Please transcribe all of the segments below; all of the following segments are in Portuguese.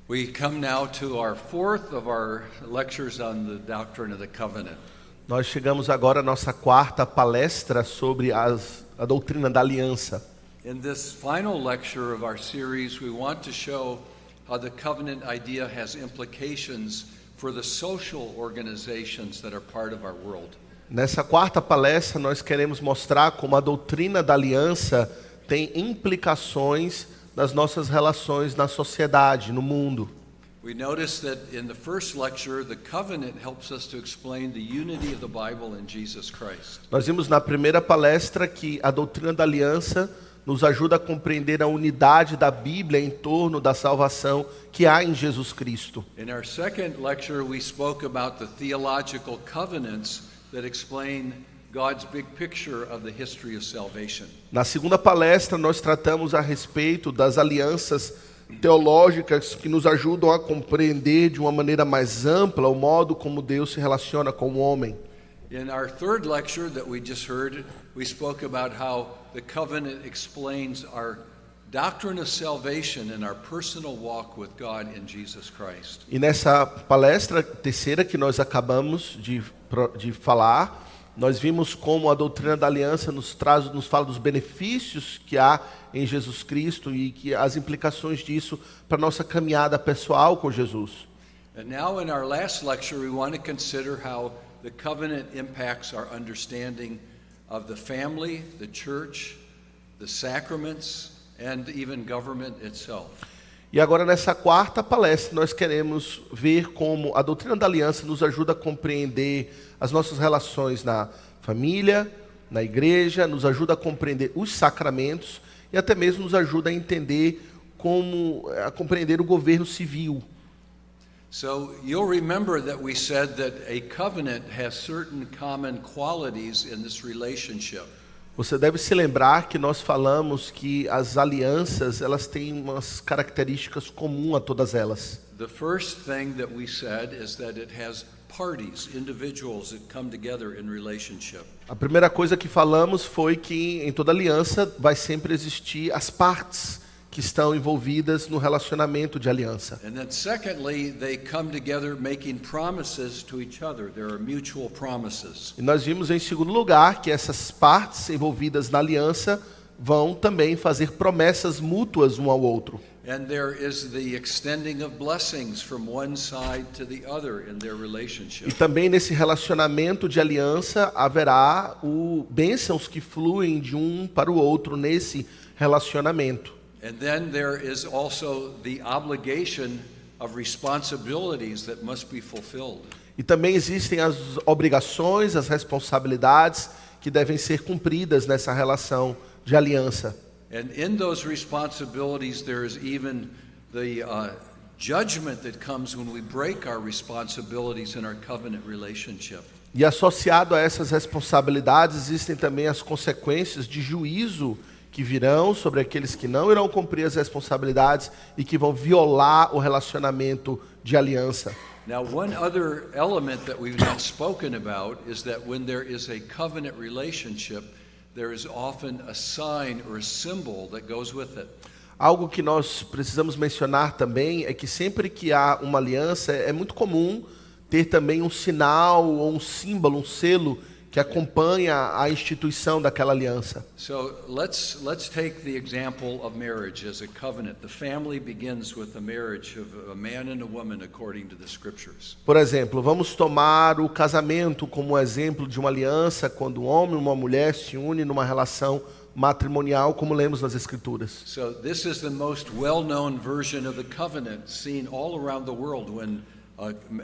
We come now to our fourth of our lectures on the doctrine of the covenant. Nós chegamos agora à nossa quarta palestra sobre a doutrina da aliança. In this final lecture of our series, we want to show how the covenant idea has implications for the social organizations that are part of our world. Nessa quarta palestra, nós queremos mostrar como a doutrina da aliança tem implicações nas nossas relações na sociedade, no mundo. We noticed that in the first lecture, the covenant helps us to explain the unity of the Bible in Jesus Christ. Nós vimos na primeira palestra que a doutrina da aliança nos ajuda a compreender a unidade da Bíblia em torno da salvação que há em Jesus Cristo. In our second lecture, we spoke about the theological covenants that explain God's big picture of the history of salvation. Na segunda palestra, nós tratamos a respeito das alianças teológicas que nos ajudam a compreender de uma maneira mais ampla o modo como Deus se relaciona com o homem. In our third lecture that we just heard, we spoke about how the covenant explains our doctrine of salvation and our personal walk with God in Jesus Christ. E nessa palestra terceira que nós acabamos de falar, nós vimos como a doutrina da aliança nos fala dos benefícios que há em Jesus Cristo e que as implicações disso para a nossa caminhada pessoal com Jesus. And now in our last lecture, we want to consider how the covenant impacts our understanding of the family, the church, the sacraments, and even government itself. E agora nessa quarta palestra nós queremos ver como a doutrina da aliança nos ajuda a compreender as nossas relações na família, na igreja, nos ajuda a compreender os sacramentos e até mesmo nos ajuda a entender a compreender o governo civil. So you'll remember that we said that a covenant has certain common qualities in this relationship. Você deve se lembrar que nós falamos que as alianças, elas têm umas características comuns a todas elas. The first thing that we said is that it has parties, individuals that come together in relationship. A primeira coisa que falamos foi que em toda aliança vai sempre existir as partes que estão envolvidas no relacionamento de aliança. And then secondly, they come together making promises to each other. There are mutual promises. E nós vimos em segundo lugar que essas partes envolvidas na aliança vão também fazer promessas mútuas um ao outro. And there is the extending of blessings from one side to the other in their relationship. E também nesse relacionamento de aliança haverá bênçãos que fluem de um para o outro nesse relacionamento. And then there is also the obligation of responsibilities that must be fulfilled. E também existem as obrigações, as responsabilidades que devem ser cumpridas nessa relação de aliança. And in those responsibilities there is even the judgment that comes when we break our responsibilities in our covenant relationship. E associado a essas responsabilidades existem também as consequências de juízo que virão sobre aqueles que não irão cumprir as responsabilidades e que vão violar o relacionamento de aliança. Now, one other element that we've not spoken about is that when there is a covenant relationship, there is often a sign or a symbol that goes with it. Algo que nós precisamos mencionar também é que sempre que há uma aliança, é muito comum ter também um sinal ou um símbolo, um selo que acompanha a instituição daquela aliança. So let's take the example of marriage as a covenant. The family begins with the marriage of a man and a woman according to the scriptures. Por exemplo, vamos tomar o casamento como exemplo de uma aliança, quando um homem e uma mulher se unem numa relação matrimonial, como lemos nas Escrituras. So this is the most well-known version of the covenant seen all around the world when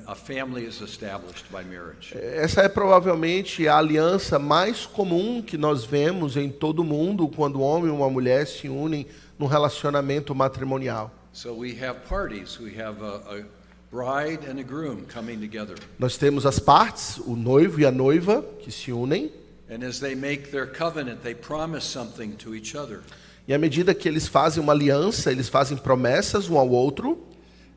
a family is established by marriage. Essa é provavelmente a aliança mais comum que nós vemos em todo o mundo quando um homem e uma mulher se unem num relacionamento matrimonial. So we have parties. We have a bride and a groom coming together. Nós temos as partes, o noivo e a noiva, que se unem. And as they make their covenant, they promise something to each other. E à medida que eles fazem uma aliança, eles fazem promessas um ao outro.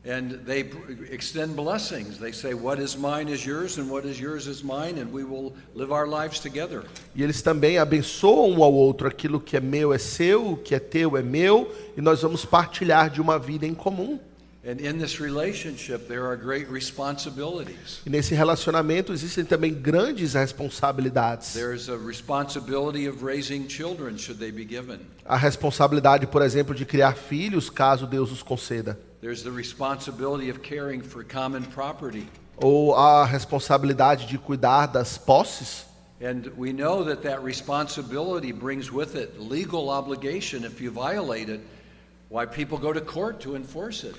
And they extend blessings. They say, what is mine is yours, and what is yours is mine, and we will live our lives together. E eles também abençoam um ao outro. Aquilo que é meu é seu, o que é teu é meu, e nós vamos partilhar de uma vida em comum. And in this relationship, there are great responsibilities. E nesse relacionamento existem também grandes responsabilidades. There is a responsibility of raising children, should they be given. A responsabilidade, por exemplo, de criar filhos, caso Deus os conceda. There's the responsibility of caring for common property. Ou a responsabilidade de cuidar das posses. And we know that responsibility brings with it legal obligation. If you violate it, why people go to court to enforce it.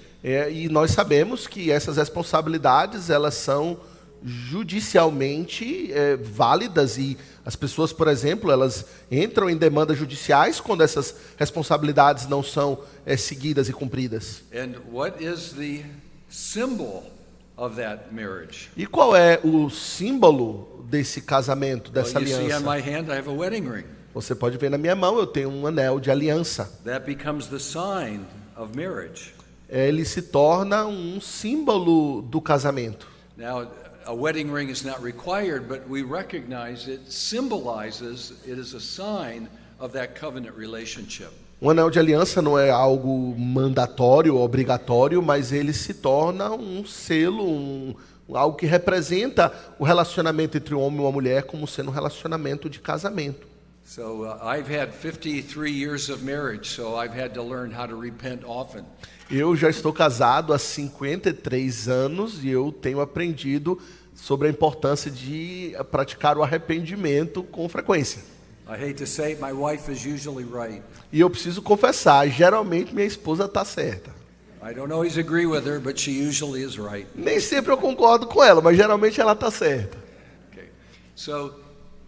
E nós sabemos que essas responsabilidades, elas são judicialmente válidas, e as pessoas, por exemplo, elas entram em demandas judiciais quando essas responsabilidades não são seguidas e cumpridas. And what is the symbol of that marriage? E qual é o símbolo desse casamento, dessa Well, you see on aliança? my hand, I have a wedding ring. Você pode ver na minha mão, eu tenho um anel de aliança. That becomes the sign of marriage. Ele se torna um símbolo do casamento. Now, a wedding ring is not required, but we recognize it symbolizes, it is a sign of that covenant relationship. Um anel de aliança não é algo mandatório, obrigatório, mas ele se torna um selo, algo que representa o relacionamento entre um homem e uma mulher como sendo um relacionamento de casamento. So I've had 53 years of marriage, so I've had to learn how to repent often. Eu já estou casado há 53 anos e eu tenho aprendido sobre a importância de praticar o arrependimento com frequência. I hate to say it, my wife is usually right. E eu preciso confessar, geralmente minha esposa está certa. I don't always agree with her, but she usually is right. Nem sempre eu concordo com ela, mas geralmente ela está certa. Okay. So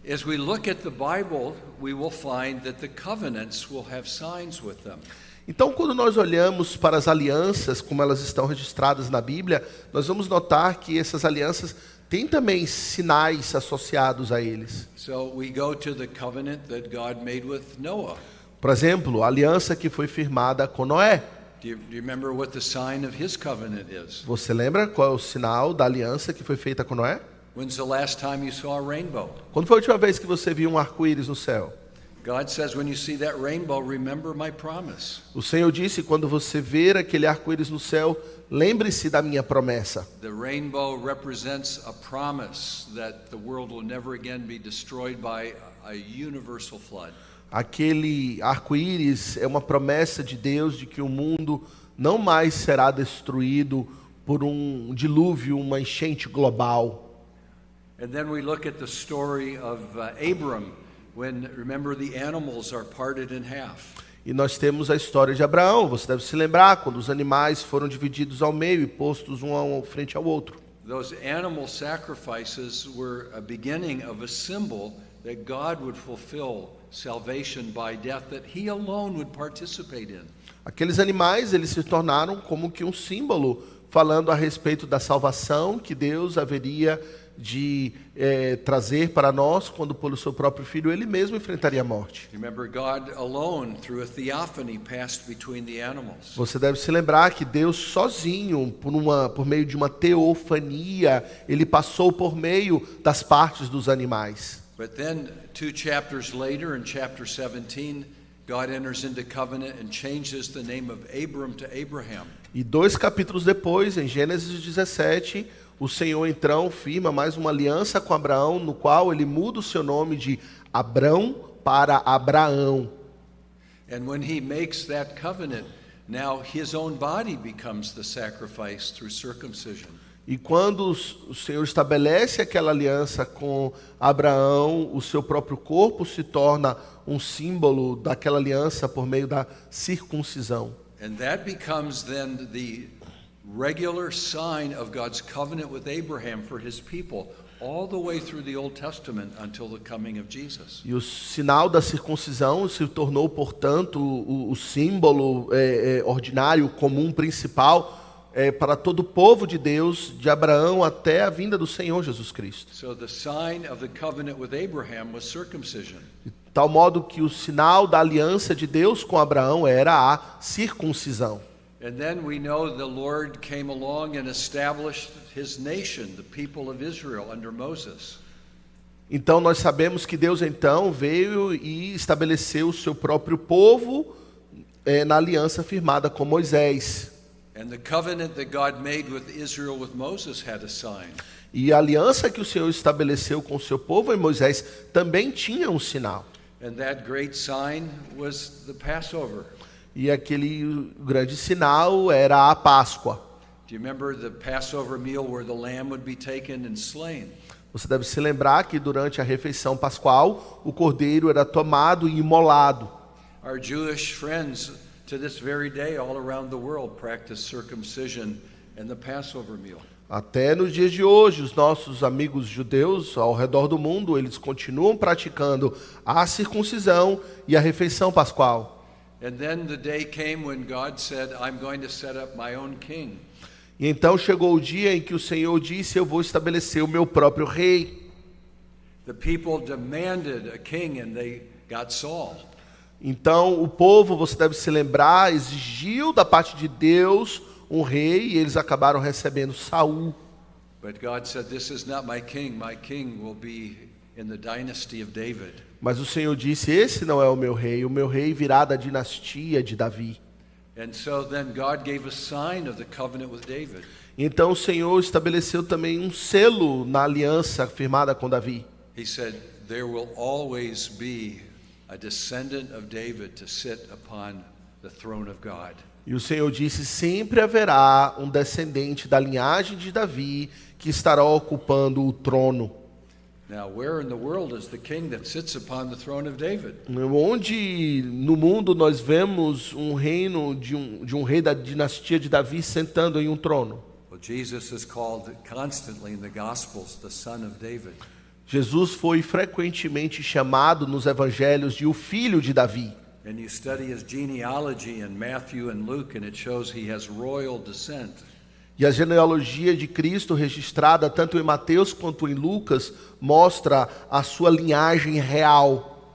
as we look at the Bible, we will find that the covenants will have signs with them. Então, quando nós olhamos para as alianças, como elas estão registradas na Bíblia, nós vamos notar que essas alianças têm também sinais associados a eles. So we go to the covenant that God made with Noah. Por exemplo, a aliança que foi firmada com Noé. Do you remember what the sign of his covenant is? Você lembra qual é o sinal da aliança que foi feita com Noé? When's the last time you saw a rainbow? Quando foi a última vez que você viu um arco-íris no céu? God says, when you see that rainbow, remember my promise. O Senhor disse, quando você ver aquele arco-íris no céu, lembre-se da minha promessa. The rainbow represents a promise that the world will never again be destroyed by a universal flood. Aquele arco-íris é uma promessa de Deus de que o mundo não mais será destruído por um dilúvio, uma enchente global. And then we look at the story of Abram, when, remember, the animals are parted in half. E nós temos a história de Abraão. Você deve se lembrar quando os animais foram divididos ao meio e postos um frente ao outro. Those animal sacrifices were a beginning of a symbol that God would fulfill salvation by death that he alone would participate in. Aqueles animais, eles se tornaram como que um símbolo falando a respeito da salvação que Deus haveria de trazer para nós quando pelo seu próprio filho ele mesmo enfrentaria a morte. Remember, God alone, through a theophany, passed between the animals. Você deve se lembrar que Deus sozinho, por meio de uma teofania, ele passou por meio das partes dos animais. But then, 2 chapters later, in chapter 17, God enters into covenant and changes the name of Abram to Abraham. E 2 capítulos depois, em Gênesis 17, o Senhor então firma mais uma aliança com Abraão, no qual ele muda o seu nome de Abrão para Abraão. And when he makes that covenant, now his own body becomes the sacrifice through circumcision. E quando o Senhor estabelece aquela aliança com Abraão, o seu próprio corpo se torna um símbolo daquela aliança por meio da circuncisão. And that becomes then the regular sign of God's covenant with Abraham for his people, all the way through the Old Testament until the coming of Jesus. E o sinal da circuncisão se tornou, portanto, o símbolo ordinário, comum, principal para todo o povo de Deus, de Abraão até a vinda do Senhor Jesus Cristo. So the sign of the covenant with Abraham was circumcision. De tal modo que o sinal da aliança de Deus com Abraão era a circuncisão. And then we know the Lord came along and established his nation, the people of Israel, under Moses. Então nós sabemos que Deus então veio e estabeleceu o seu próprio povo na aliança firmada com Moisés. And the covenant that God made with Israel with Moses had a sign. E a aliança que o Senhor estabeleceu com o seu povo em Moisés também tinha um sinal. And that great sign was the Passover. E aquele grande sinal era a Páscoa. Do you remember the Passover meal where the lamb would be taken and slain? Você deve se lembrar que durante a refeição pascual, o cordeiro era tomado e imolado. Our Jewish friends to this very day all around the world practice circumcision and the Passover meal. Até nos dias de hoje, os nossos amigos judeus ao redor do mundo, eles continuam praticando a circuncisão e a refeição pascual. And then the day came when God said, I'm going to set up my own king. E então chegou o dia em que o Senhor disse, eu vou estabelecer o meu próprio rei. The people demanded a king and they got Saul. Então o povo, você deve se lembrar, exigiu da parte de Deus um rei e eles acabaram recebendo Saul. But God said, this is not my king. My king will be in the dynasty of David. Mas o Senhor disse, esse não é o meu rei virá da dinastia de Davi. And so then God gave a sign of the covenant with David. Então o Senhor estabeleceu também um selo na aliança firmada com Davi. He said, there will always be a descendant of David to sit upon the throne of God. E o Senhor disse, sempre haverá um descendente da linhagem de Davi que estará ocupando o trono. Now, where in the world is the king that sits upon the throne of David? Onde no mundo nós vemos um reino de um rei da dinastia de Davi sentando em um trono? Well, Jesus is called constantly in the Gospels the Son of David. Jesus foi frequentemente chamado nos evangelhos de o filho de Davi. And you study his genealogy in Matthew and Luke, and it shows he has royal descent. E a genealogia de Cristo registrada tanto em Mateus quanto em Lucas mostra a sua linhagem real.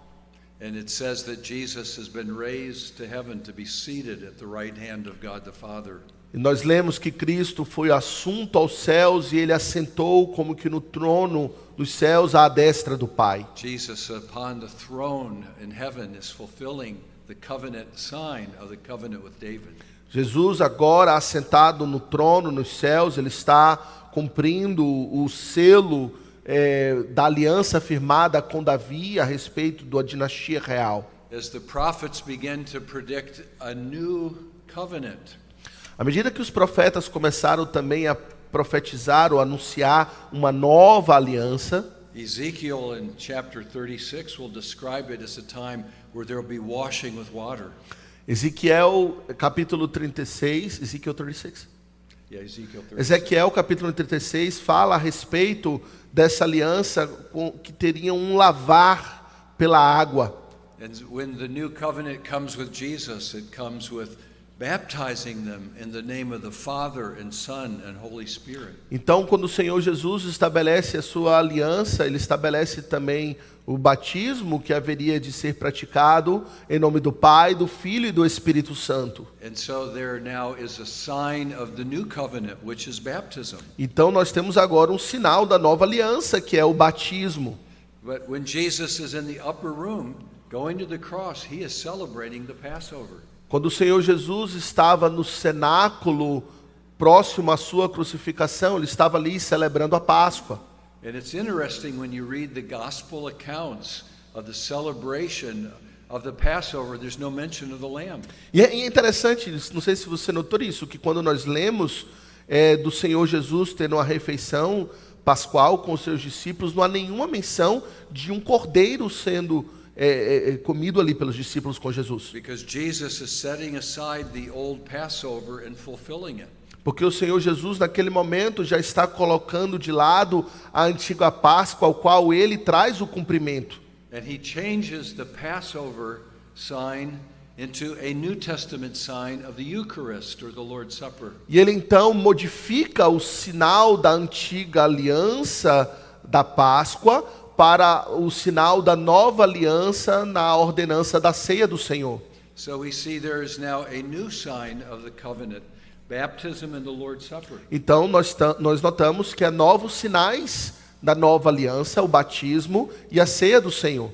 And it says that Jesus has been raised to heaven to be seated at the right hand of God the Father. E nós lemos que Cristo foi assunto aos céus e ele assentou como que no trono dos céus à destra do Pai. Jesus upon the throne in heaven is fulfilling the covenant sign of the covenant with David. Jesus agora assentado no trono nos céus, ele está cumprindo o selo da aliança firmada com Davi a respeito da dinastia real. As the prophets began to predict a new covenant, À medida que os profetas começaram também a profetizar ou anunciar uma nova aliança, Ezekiel in chapter 36 will describe it as a time where there will be washing with water. Ezequiel capítulo 36, Ezequiel 36. Yeah, Ezekiel 36. Ezequiel capítulo 36 fala a respeito dessa aliança que teria um lavar pela água. And when the new covenant comes with Jesus, it comes with baptizing them in the name of the Father and Son and Holy Spirit. Então, quando o Senhor Jesus estabelece a sua aliança, ele estabelece também o batismo que haveria de ser praticado em nome do Pai, do Filho e do Espírito Santo. And so there now is a sign of the new covenant, which is baptism. Então nós temos agora um sinal da nova aliança, que é o batismo. But when Jesus is in the upper room, going to the cross, he is celebrating the Passover. Quando o Senhor Jesus estava no cenáculo próximo à sua crucificação, ele estava ali celebrando a Páscoa. And it's interesting when you read the gospel accounts of the celebration of the Passover, there's no mention of the lamb. E é interessante, não sei se você notou isso, que quando nós lemos do Senhor Jesus tendo uma refeição pascual com os seus discípulos, não há nenhuma menção de um cordeiro sendo comido ali pelos discípulos com Jesus. Because Jesus is setting aside the old Passover and fulfilling it. Porque o Senhor Jesus naquele momento já está colocando de lado a antiga Páscoa, ao qual ele traz o cumprimento. And he changes the Passover sign into a New Testament sign of the Eucharist or the Lord's Supper. E ele então modifica o sinal da antiga aliança da Páscoa para o sinal da nova aliança na ordenança da ceia do Senhor. So we see there is now a new sign of the covenant, baptism and the Lord's Supper. Então nós notamos que há novos sinais da nova aliança, o batismo e a ceia do Senhor.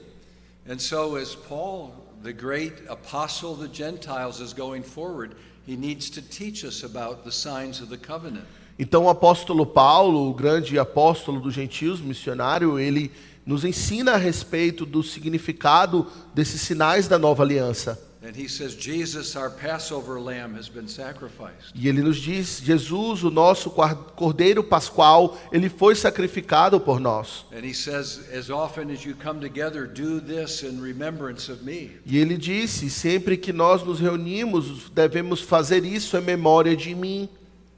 And so as Paul, the great apostle of the Gentiles, is going forward, he needs to teach us about the signs of the covenant. Então o apóstolo Paulo, o grande apóstolo dos gentios, missionário, ele nos ensina a respeito do significado desses sinais da nova aliança. And he says, Jesus, our Passover lamb, has been sacrificed. E ele nos diz, Jesus, o nosso cordeiro pascual, ele foi sacrificado por nós. And he says, as often as you come together, do this in remembrance of me. E ele disse, sempre que nós nos reunimos, devemos fazer isso em memória de mim.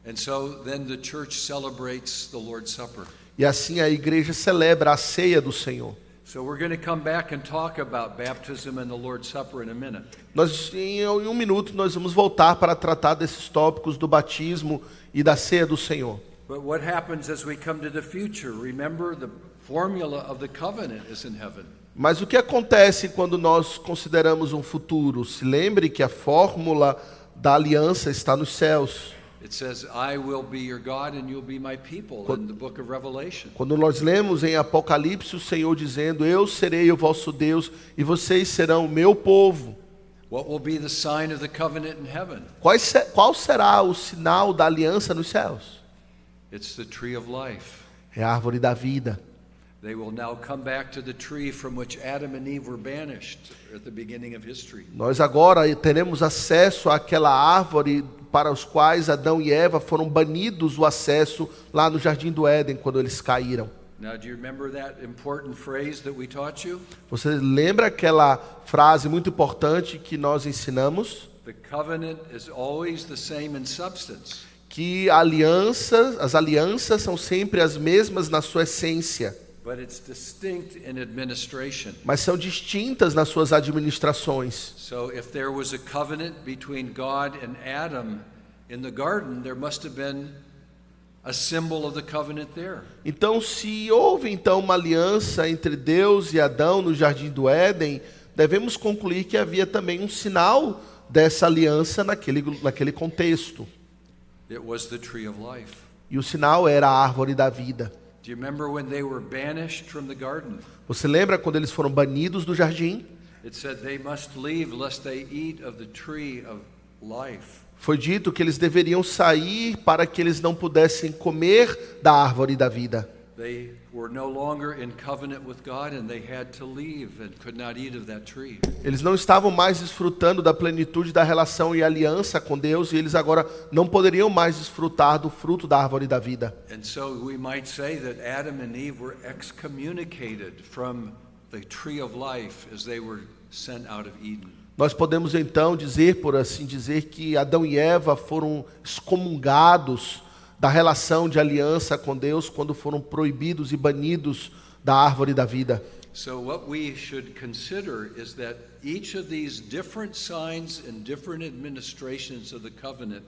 And so then the church celebrates the Lord's Supper. E assim a igreja celebra a ceia do Senhor. So we're going to come back and talk about baptism and the Lord's Supper in a minute. Nós, em um minuto, nós vamos voltar para tratar desses tópicos do batismo e da ceia do Senhor. But what happens as we come to the future? Remember, the formula of the covenant is in heaven. Mas o que acontece quando nós consideramos um futuro? Se lembre que a fórmula da aliança está nos céus. It says, I will be your God and you'll be my people in the book of Revelation. Quando nós lemos em Apocalipse o Senhor dizendo, eu serei o vosso Deus e vocês serão o meu povo. What will be the sign of the covenant in heaven? Qual será o sinal da aliança nos céus? It's the tree of life. É a árvore da vida. They will now come back to the tree from which Adam and Eve were banished at the beginning of history. Nós agora teremos acesso àquela árvore para os quais Adão e Eva foram banidos o acesso lá no Jardim do Éden, quando eles caíram. Now, do you remember that important phrase that we taught you? Você lembra aquela frase muito importante que nós ensinamos? The covenant is always the same in substance, Que as alianças são sempre as mesmas na sua essência, but it's distinct in administration. mas são distintas nas suas administrações. So if there was a covenant between God and Adam in the garden, there must have been a symbol of the covenant there. Então, se houve então uma aliança entre Deus e Adão no Jardim do Éden, devemos concluir que havia também um sinal dessa aliança naquele contexto. It was the tree of life. E o sinal era a árvore da vida. Do you remember when they were banished from the garden? Você lembra quando eles foram banidos do jardim? It said they must leave lest they eat of the tree of life. Foi dito que eles deveriam sair para que eles não pudessem comer da árvore da vida. They were no longer in covenant with God and they had to leave and could not eat of that tree. Eles não estavam mais desfrutando da plenitude da relação e aliança com Deus, e eles agora não poderiam mais desfrutar do fruto da árvore da vida. And so we might say that Adam and Eve were excommunicated from the tree of life as they were sent out of Eden. Nós podemos então dizer, por assim dizer, que Adão e Eva foram excomungados da relação de aliança com Deus quando foram proibidos e banidos da árvore da vida. So what we should consider is that each of these different signs and different administrations of the covenant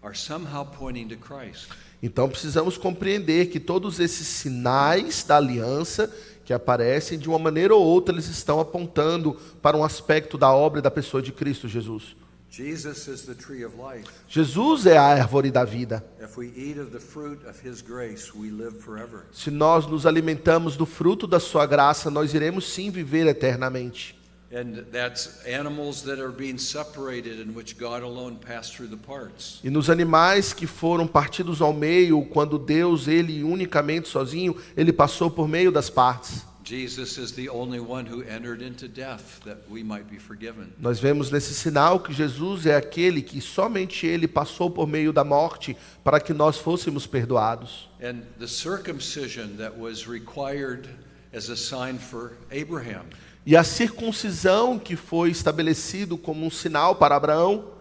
are somehow pointing to Christ. Então precisamos compreender que todos esses sinais da aliança que aparecem, de uma maneira ou outra, eles estão apontando para um aspecto da obra e da pessoa de Cristo Jesus. Jesus is the tree of life. Jesus é a árvore da vida. If we eat of the fruit of his grace, we live forever. Se nós nos alimentamos do fruto da sua graça, nós iremos sim viver eternamente. And that's animals that are being separated in which God alone passed through the parts. E nos animais que foram partidos ao meio, quando Deus, ele unicamente sozinho, ele passou por meio das partes. Jesus is the only one who entered into death that we might be forgiven. Nós vemos nesse sinal que Jesus é aquele que somente ele passou por meio da morte para que nós fôssemos perdoados. And the circumcision that was required as a sign for Abraham. E a circuncisão que foi estabelecido como um sinal para Abraão,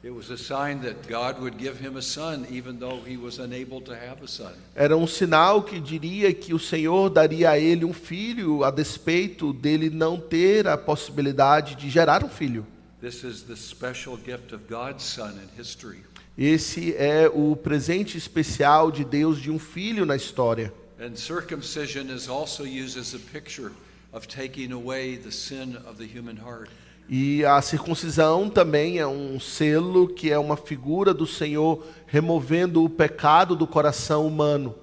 It was a sign that God would give him a son even though he was unable to have a son. era um sinal que diria que o Senhor daria a ele um filho, a despeito dele não ter a possibilidade de gerar um filho. This is the special gift of God's son in history. Esse é o presente especial de Deus de um filho na história. And circumcision is also used as a picture of taking away the sin of the human heart. E a circuncisão também é um selo que é uma figura do Senhor removendo o pecado do coração humano.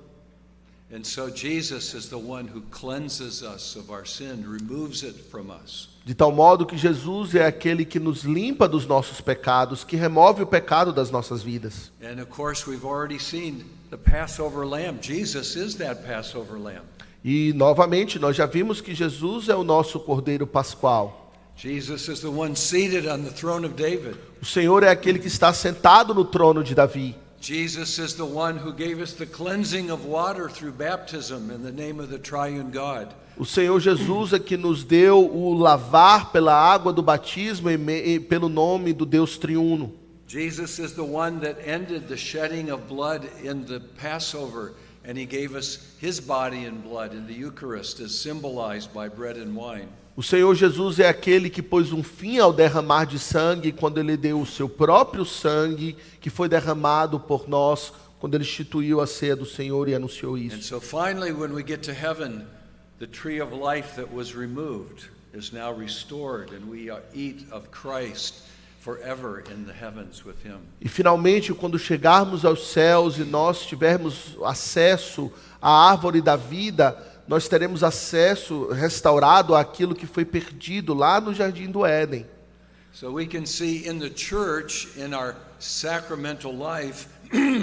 And so Jesus is the one who cleanses us of our sin, removes it from us. De tal modo que Jesus é aquele que nos limpa dos nossos pecados, que remove o pecado das nossas vidas. And of course, we've already seen the Passover lamb. Jesus is that Passover lamb. E novamente nós já vimos que Jesus é o nosso Cordeiro Pascual. Jesus is the one seated on the throne of David. O Senhor é aquele que está sentado no trono de Davi. Jesus is the one who gave us the cleansing of water through baptism in the name of the triune God. O Senhor Jesus é que nos deu o lavar pela água do batismo e pelo nome do Deus triuno. Jesus is the one that ended the shedding of blood in the Passover, and he gave us his body and blood in the Eucharist as symbolized by bread and wine. O Senhor Jesus é aquele que pôs um fim ao derramar de sangue quando ele deu o seu próprio sangue, que foi derramado por nós, quando ele instituiu a ceia do Senhor e anunciou And isso. so finally, when we get to heaven, the tree of life that was removed is now restored, and we eat of Christ forever in the heavens with him. E finalmente, quando chegarmos aos céus e nós tivermos acesso à árvore da vida, nós teremos acesso restaurado àquilo que foi perdido lá no Jardim do Éden. So we can see in the church, in our sacramental life,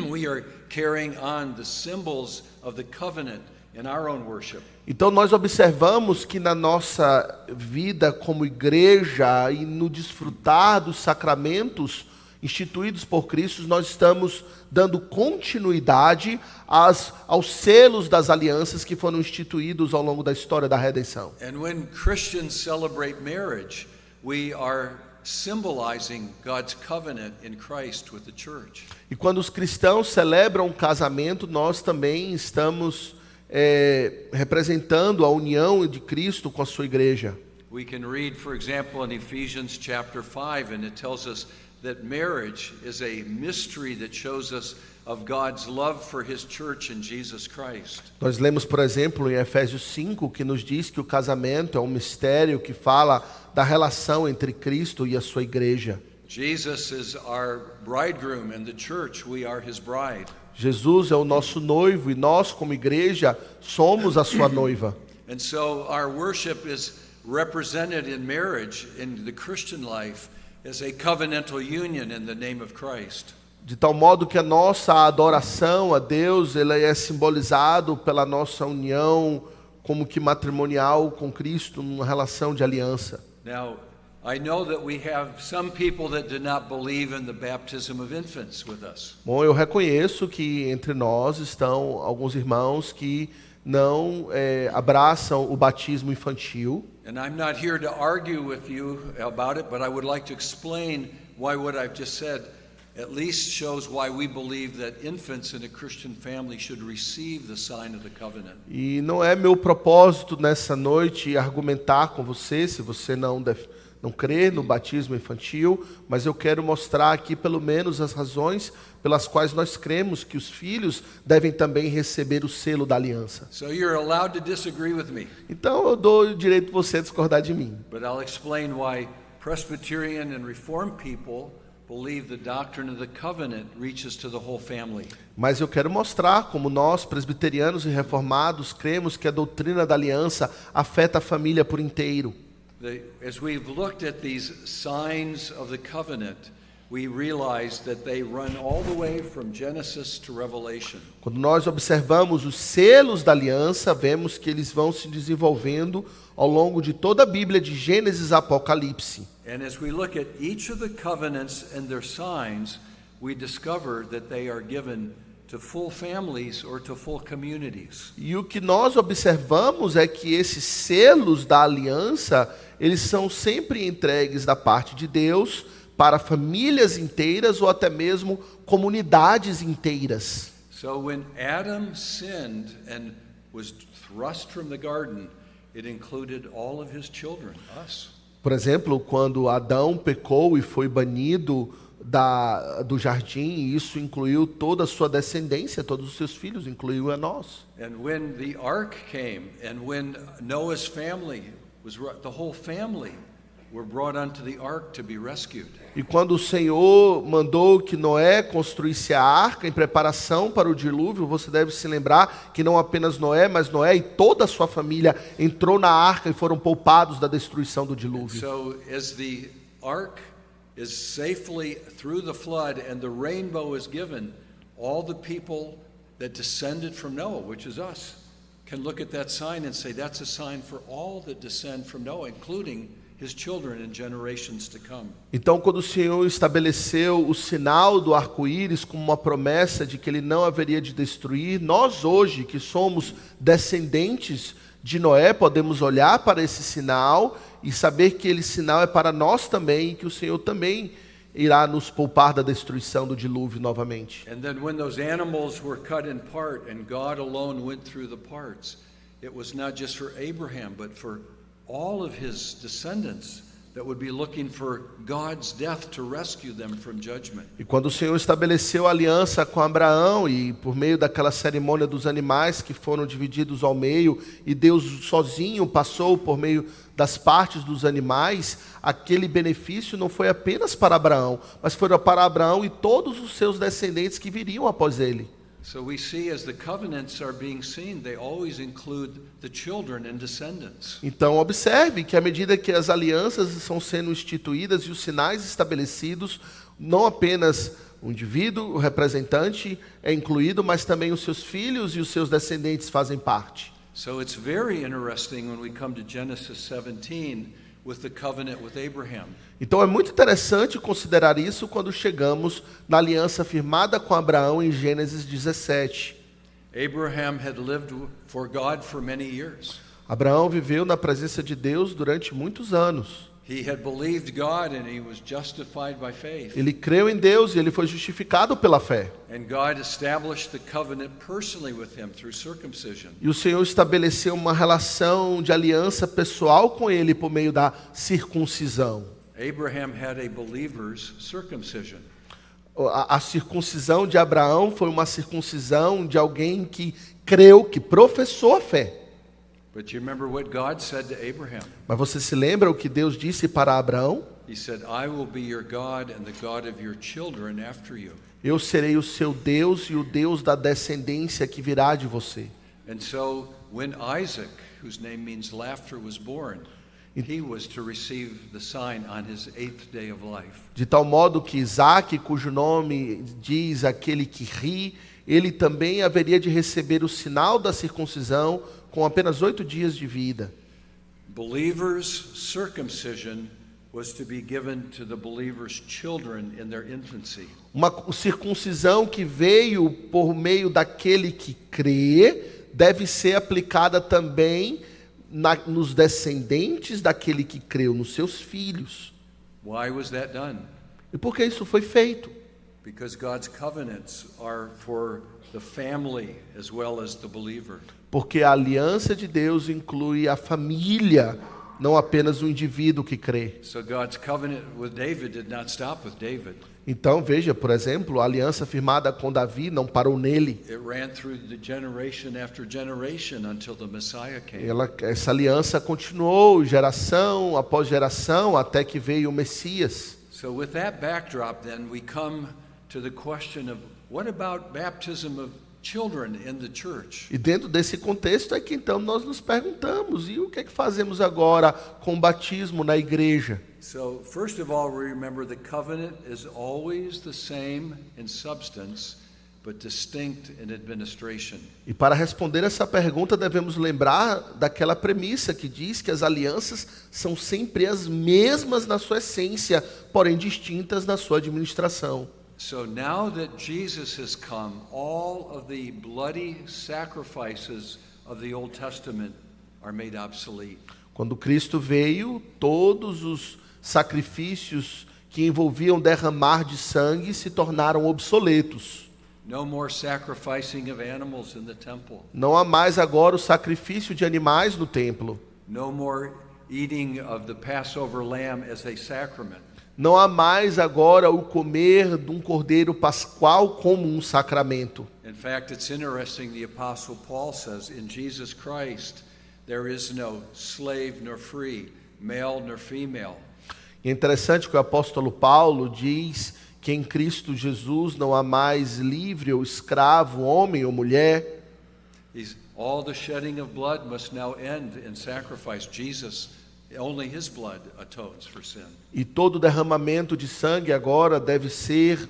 we are carrying on the symbols of the covenant in our own worship. Então nós observamos que na nossa vida como igreja e no desfrutar dos sacramentos instituídos por Cristo, nós estamos dando continuidade aos selos das alianças que foram instituídos ao longo da história da redenção. And when Christians celebrate marriage, we are symbolizing God's covenant in Christ with the church. E quando os cristãos celebram o casamento, nós também estamos representando a união de Cristo com a sua igreja. We can read, for example, in Ephesians chapter 5, and it tells us that marriage is a mystery that shows us of God's love for his church in Jesus Christ. Nós lemos, por exemplo, em Efésios 5, que nos diz que o casamento é um mistério que fala da relação entre Cristo e a sua igreja. Jesus is our bridegroom, and the church, we are his bride. Jesus é o nosso noivo e nós, como igreja, somos a sua noiva. And so our worship is represented in marriage in the Christian life as a covenantal union in the name of Christ. De tal modo que a nossa adoração a Deus, ela é simbolizado pela nossa união como que matrimonial com Cristo, numa relação de aliança. Now, I know that we have some people that do not believe in the baptism of infants with us. Bom, eu reconheço que entre nós estão alguns irmãos que não abraçam o batismo infantil. And I'm not here to argue with you about it, but I would like to explain why what I've just said at least shows why we believe that infants in a Christian family should receive the sign of the covenant. E não é meu propósito nessa noite argumentar com você, se você não crê no batismo infantil, mas eu quero mostrar aqui pelo menos as razões pelas quais nós cremos que os filhos devem também receber o selo da aliança. So you're allowed to disagree with me, Então eu dou o direito de você discordar de mim. but I'll explain why Presbyterian and Reformed people believe the doctrine of the covenant reaches to the whole family. Mas eu quero mostrar como nós, presbiterianos e reformados, cremos que a doutrina da aliança afeta a família por inteiro. As we've looked at these signs of the covenant, we realize that they run all the way from Genesis to Revelation. Quando nós observamos os selos da aliança, vemos que eles vão se desenvolvendo ao longo de toda a Bíblia, de Gênesis a Apocalipse. And as we look at each of the covenants and their signs, we discover that they are given to full families or to full communities. E o que nós observamos é que esses selos da aliança, eles são sempre entregues da parte de Deus para famílias inteiras ou até mesmo comunidades inteiras. So when Adam sinned and was thrust from the garden, it included all of his children, us. Por exemplo, quando Adão pecou e foi banido do jardim, isso incluiu toda a sua descendência, todos os seus filhos, incluiu a nós. And when the ark came, and when Noah's family the whole family were brought unto the ark to be rescued. E quando o Senhor mandou que Noé construísse a arca em preparação para o dilúvio, você deve se lembrar que não apenas Noé, mas Noé e toda a sua família entrou na arca e foram poupados da destruição do dilúvio. So as the ark is safely through the flood and the rainbow is given, all the people that descended from Noah, which is us, can look at that sign and say that's a sign for all that descend from Noah, including his children and generations to come. Então, quando o Senhor estabeleceu o sinal do arco-íris como uma promessa de que ele não haveria de destruir, nós hoje, que somos descendentes de Noé, podemos olhar para esse sinal e saber que esse sinal é para nós também e que o Senhor também irá nos poupar da destruição do dilúvio novamente. And then when those animals were cut in part and God alone went through the parts, it was not just for Abraham, but for all of his descendants that would be looking for God's death to rescue them from judgment. E quando o Senhor estabeleceu a aliança com Abraão e por meio daquela cerimônia dos animais que foram divididos ao meio e Deus sozinho passou por meio das partes dos animais, aquele benefício não foi apenas para Abraão, mas foi para Abraão e todos os seus descendentes que viriam após ele. So we see as the covenants are being seen, they always include the children and descendants. Então observe que à medida que as alianças são sendo instituídas e os sinais estabelecidos, não apenas o indivíduo, o representante é incluído, mas também os seus filhos e os seus descendentes fazem parte. So it's very interesting when we come to Genesis 17 with the covenant with Abraham. Então é muito interessante considerar isso quando chegamos na aliança firmada com Abraão em Gênesis 17. Abraham had lived for God for many years. Abraão viveu na presença de Deus durante muitos anos. He had believed God and he was justified by faith. Ele creu em Deus e ele foi justificado pela fé. And God established the covenant personally with him through circumcision. E o Senhor estabeleceu uma relação de aliança pessoal com ele por meio da circuncisão. Abraham had a believer's circumcision. A circuncisão de Abraão foi uma circuncisão de alguém que creu, que professou a fé. But you remember what God said to Abraham? Mas você se lembra o que Deus disse para Abraão? He said, I will be your God and the God of your children after you. Eu serei o seu Deus e o Deus da descendência que virá de você. And so when Isaac, whose name means laughter, was born, he was to receive the sign on his 8th day of life. De tal modo que Isaac, cujo nome diz aquele que ri, ele também haveria de receber o sinal da circuncisão com apenas 8 dias de vida. Believers' circumcision was to be given to the believers' children in their infancy. Uma circuncisão que veio por meio daquele que crê, deve ser aplicada também nos descendentes daquele que creu, nos seus filhos. Why was that done? E por que isso foi feito? Because God's covenants are for the family as well as the believer. Porque a aliança de Deus inclui a família, não apenas o indivíduo que crê. So God's covenant with David did not stop with David. Então veja, por exemplo, a aliança firmada com Davi não parou nele. It ran through the generation after generation until the Messiah came. Essa aliança continuou geração após geração até que veio o Messias. So with that backdrop then we come to the question of what about baptism of children in the church? E dentro desse contexto é que então nós nos perguntamos, e o que é que fazemos agora com o batismo na igreja? So first of all, we remember the covenant is always the same in substance, but distinct in administration. E para responder essa pergunta devemos lembrar daquela premissa que diz que as alianças são sempre as mesmas na sua essência, porém distintas na sua administração. So now that Jesus has come, all of the bloody sacrifices of the Old Testament are made obsolete. Quando Cristo veio, todos os sacrifícios que envolviam derramar de sangue se tornaram obsoletos. No more sacrificing of animals in the temple. Não há mais agora o sacrifício de animais no templo. No more eating of the Passover lamb as a sacrament. Não há mais agora o comer de um cordeiro pascual como um sacramento. In fact, it's interesting, the Apostle Paul says, in Jesus Christ, there is no slave nor free, male nor female, E é interessante que o apóstolo Paulo diz que em Cristo Jesus não há mais livre ou escravo, homem ou mulher. All the shedding of blood must now end in sacrifice. Jesus, only his blood atones for sin. E todo derramamento de sangue agora deve ser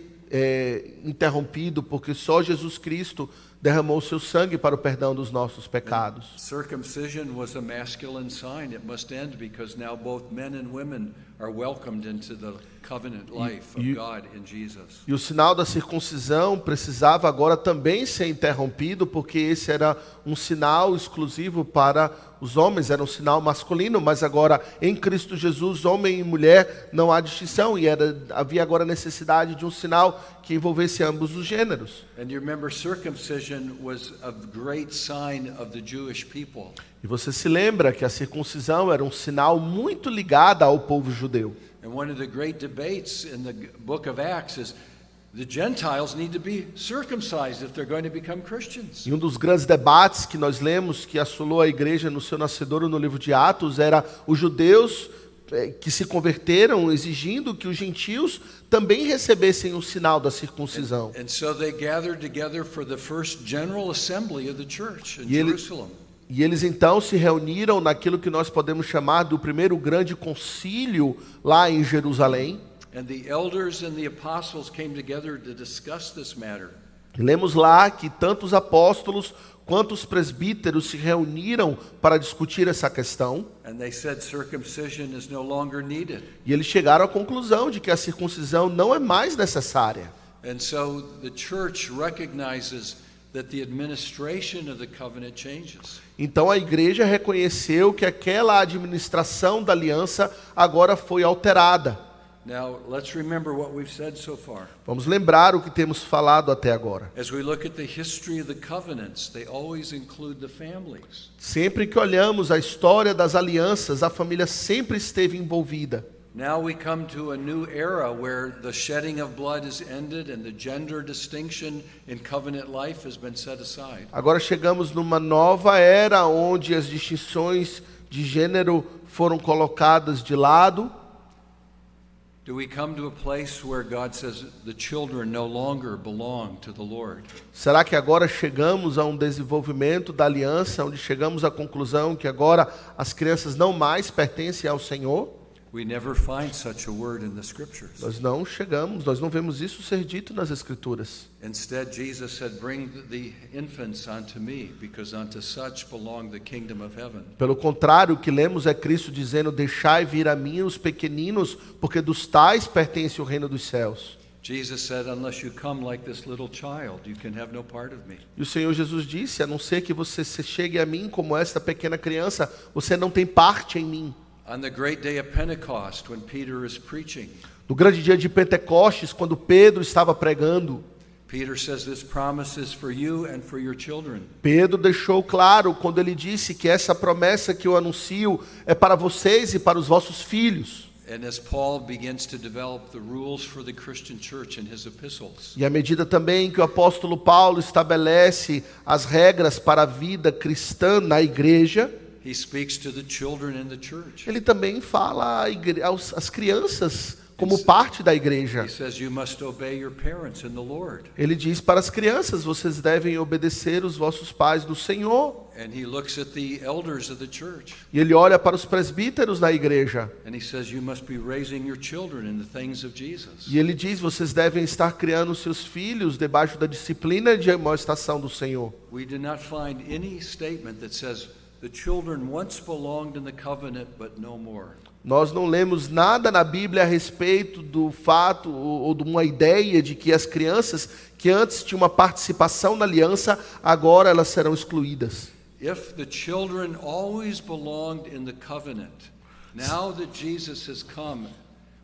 interrompido, porque só Jesus Cristo derramou seu sangue para o perdão dos nossos pecados. Circumcision was a masculine sign. It must end because now both men and women are welcomed into the covenant life of God in Jesus. E o sinal da circuncisão precisava agora também ser interrompido, porque esse era um sinal exclusivo para os homens, era um sinal masculino, mas agora em Cristo Jesus, homem e mulher, não há distinção, e havia agora necessidade de um sinal que envolvesse ambos os gêneros. And you remember circumcision was a great sign of the Jewish people. E você se lembra que a circuncisão era um sinal muito ligado ao povo judeu. And one of the great debates in the book of Acts is the Gentiles need to be circumcised if they're going to become Christians. E um dos grandes debates que nós lemos que assolou a igreja no seu nascedouro no livro de Atos era os judeus que se converteram exigindo que os gentios também recebessem o sinal da circuncisão. And so they gathered together for the first general assembly of the church in Jerusalem. E eles então se reuniram naquilo que nós podemos chamar do primeiro grande concílio lá em Jerusalém. And the elders and the apostles came together to discuss this matter. Lemos lá que tanto os apóstolos quanto os presbíteros se reuniram para discutir essa questão. And they said circumcision is no longer needed. E eles chegaram à conclusão de que a circuncisão não é mais necessária. And so the church recognizes that the administration of the covenant changes. Então a igreja reconheceu que aquela administração da aliança agora foi alterada. Now, let's remember what we've said so far. Vamos lembrar o que temos falado até agora. As we look at the history of the covenants, they always include the families. Sempre que olhamos a história das alianças, a família sempre esteve envolvida. Now we come to a new era where the shedding of blood is ended and the gender distinction in covenant life has been set aside. Agora chegamos numa nova era onde as distinções de gênero foram colocadas de lado. Do we come to a place where God says the children no longer belong to the Lord? Será que agora chegamos a um desenvolvimento da aliança, onde chegamos à conclusão que agora as crianças não mais pertencem ao Senhor? We never find such a word in the scriptures. Nós não vemos isso ser dito nas Escrituras. Instead, Jesus said, "Bring the infants unto me, because unto such belong the kingdom of heaven." Pelo contrário, o que lemos é Cristo dizendo: deixai vir a mim os pequeninos, porque dos tais pertence o reino dos céus. Jesus said, "Unless you come like this little child, you can have no part of me." E o Senhor Jesus disse: a não ser que você se chegue a mim como esta pequena criança, você não tem parte em mim. On the great day of Pentecost, when Peter is preaching, No grande dia de Pentecostes, quando Pedro estava pregando, Peter says, "This promise is for you and for your children." Pedro deixou claro quando ele disse que essa promessa que eu anuncio é para vocês e para os vossos filhos. And as Paul begins to develop the rules for the Christian church in his epistles, E à medida também que o apóstolo Paulo estabelece as regras para a vida cristã na igreja, he speaks to the children in the church. ele também fala às crianças como parte da igreja. He says, "You must obey your parents in the Lord." Ele diz para as crianças: vocês devem obedecer os vossos pais do Senhor. And he looks at the elders of the church, E ele olha para os presbíteros na igreja. and he says, "You must be raising your children in the things of Jesus." E ele diz: vocês devem estar criando seus filhos debaixo da disciplina de amonestação do Senhor. We do not find any statement that says the children once belonged in the covenant but no more. Nós não lemos nada na Bíblia a respeito do fato ou de uma ideia de que as crianças que antes tinham uma participação na aliança, agora elas serão excluídas. If the children always belonged in the covenant, now that Jesus has come,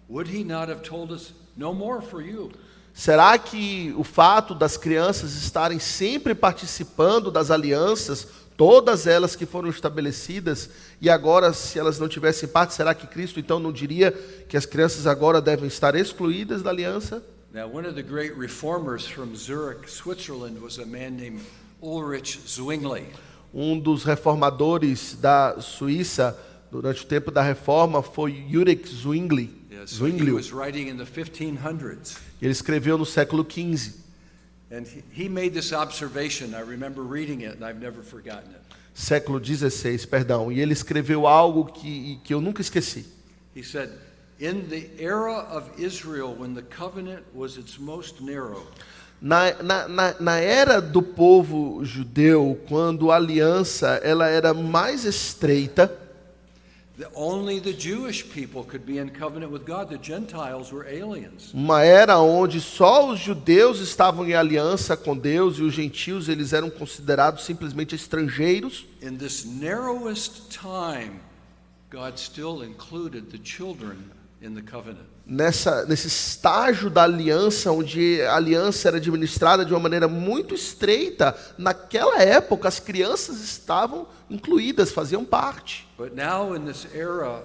would he not have told us, "No more for you"? Será que o fato das crianças estarem sempre participando das alianças, todas elas que foram estabelecidas, e agora, se elas não tivessem parte, será que Cristo então não diria que as crianças agora devem estar excluídas da aliança? Now, one of the great reformers from Zurich, Switzerland, was a man named Ulrich Zwingli. Um dos reformadores da Suíça durante o tempo da Reforma foi Ulrich Zwingli. So he was writing in the 1500s. Ele escreveu no século XV. And he made this observation. I remember reading it, and I've never forgotten it. Século XVI, perdão. E ele escreveu algo que eu nunca esqueci. He said, in the era of Israel, when the covenant was its most narrow, Na era do povo judeu, quando a aliança ela era mais estreita, only the Jewish people could be in covenant with God. The Gentiles were aliens. uma era onde só os judeus estavam em aliança com Deus e os gentios eles eram considerados simplesmente estrangeiros. In this narrowest time, God still included the children in the covenant. Nesse estágio da aliança, onde a aliança era administrada de uma maneira muito estreita, naquela época as crianças estavam incluídas, faziam parte. But now in this era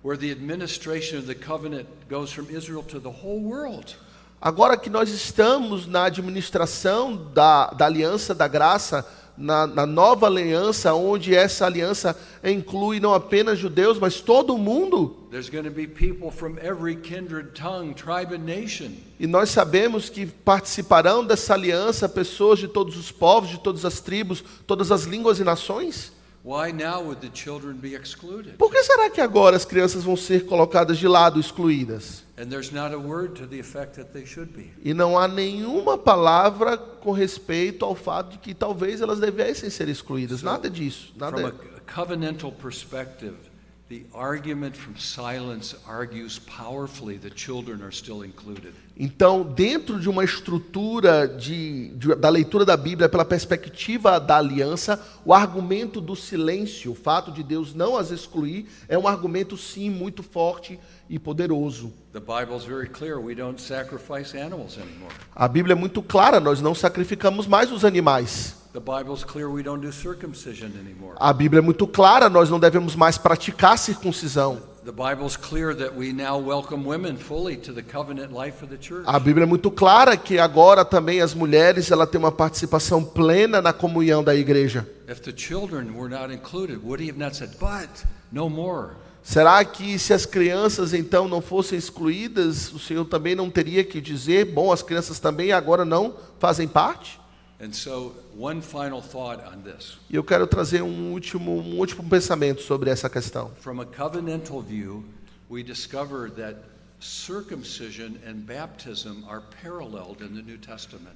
where the administration of the covenant goes from Israel to the whole world, Agora que nós estamos na administração da aliança da graça, na nova aliança, onde essa aliança inclui não apenas judeus, mas todo mundo. there's going to be people from every kindred, tongue, tribe and nation. E nós sabemos que participarão dessa aliança pessoas de todos os povos, de todas as tribos, todas as línguas e nações. Why now would the children be excluded? Por que será que agora as crianças vão ser colocadas de lado, excluídas? And there's not a word to the effect that they should be. E não há nenhuma palavra com respeito ao fato de que talvez elas devessem ser excluídas. Nada disso. From Nada. a covenantal perspective, the argument from silence argues powerfully that children are still included. Então, dentro de uma estrutura da leitura da Bíblia pela perspectiva da aliança, o argumento do silêncio, o fato de Deus não as excluir, é um argumento sim muito forte e poderoso. The Bible's very clear, we don't sacrifice animals anymore. A Bíblia é muito clara, nós não sacrificamos mais os animais. The Bible's clear, we don't do circumcision anymore. A Bíblia é muito clara, nós não devemos mais praticar circuncisão. The Bible's clear that we now welcome women fully to the covenant life of the church. A Bíblia é muito clara que agora também as mulheres ela têm uma participação plena na comunhão da igreja. If the children were not included, would he have not said, but no more? Será que se as crianças então não fossem excluídas, o Senhor também não teria que dizer, bom, as crianças também agora não fazem parte? And so, one final thought on this. E eu quero trazer um último pensamento sobre essa questão. From a covenantal view, we discover that circumcision and baptism are paralleled in the New Testament.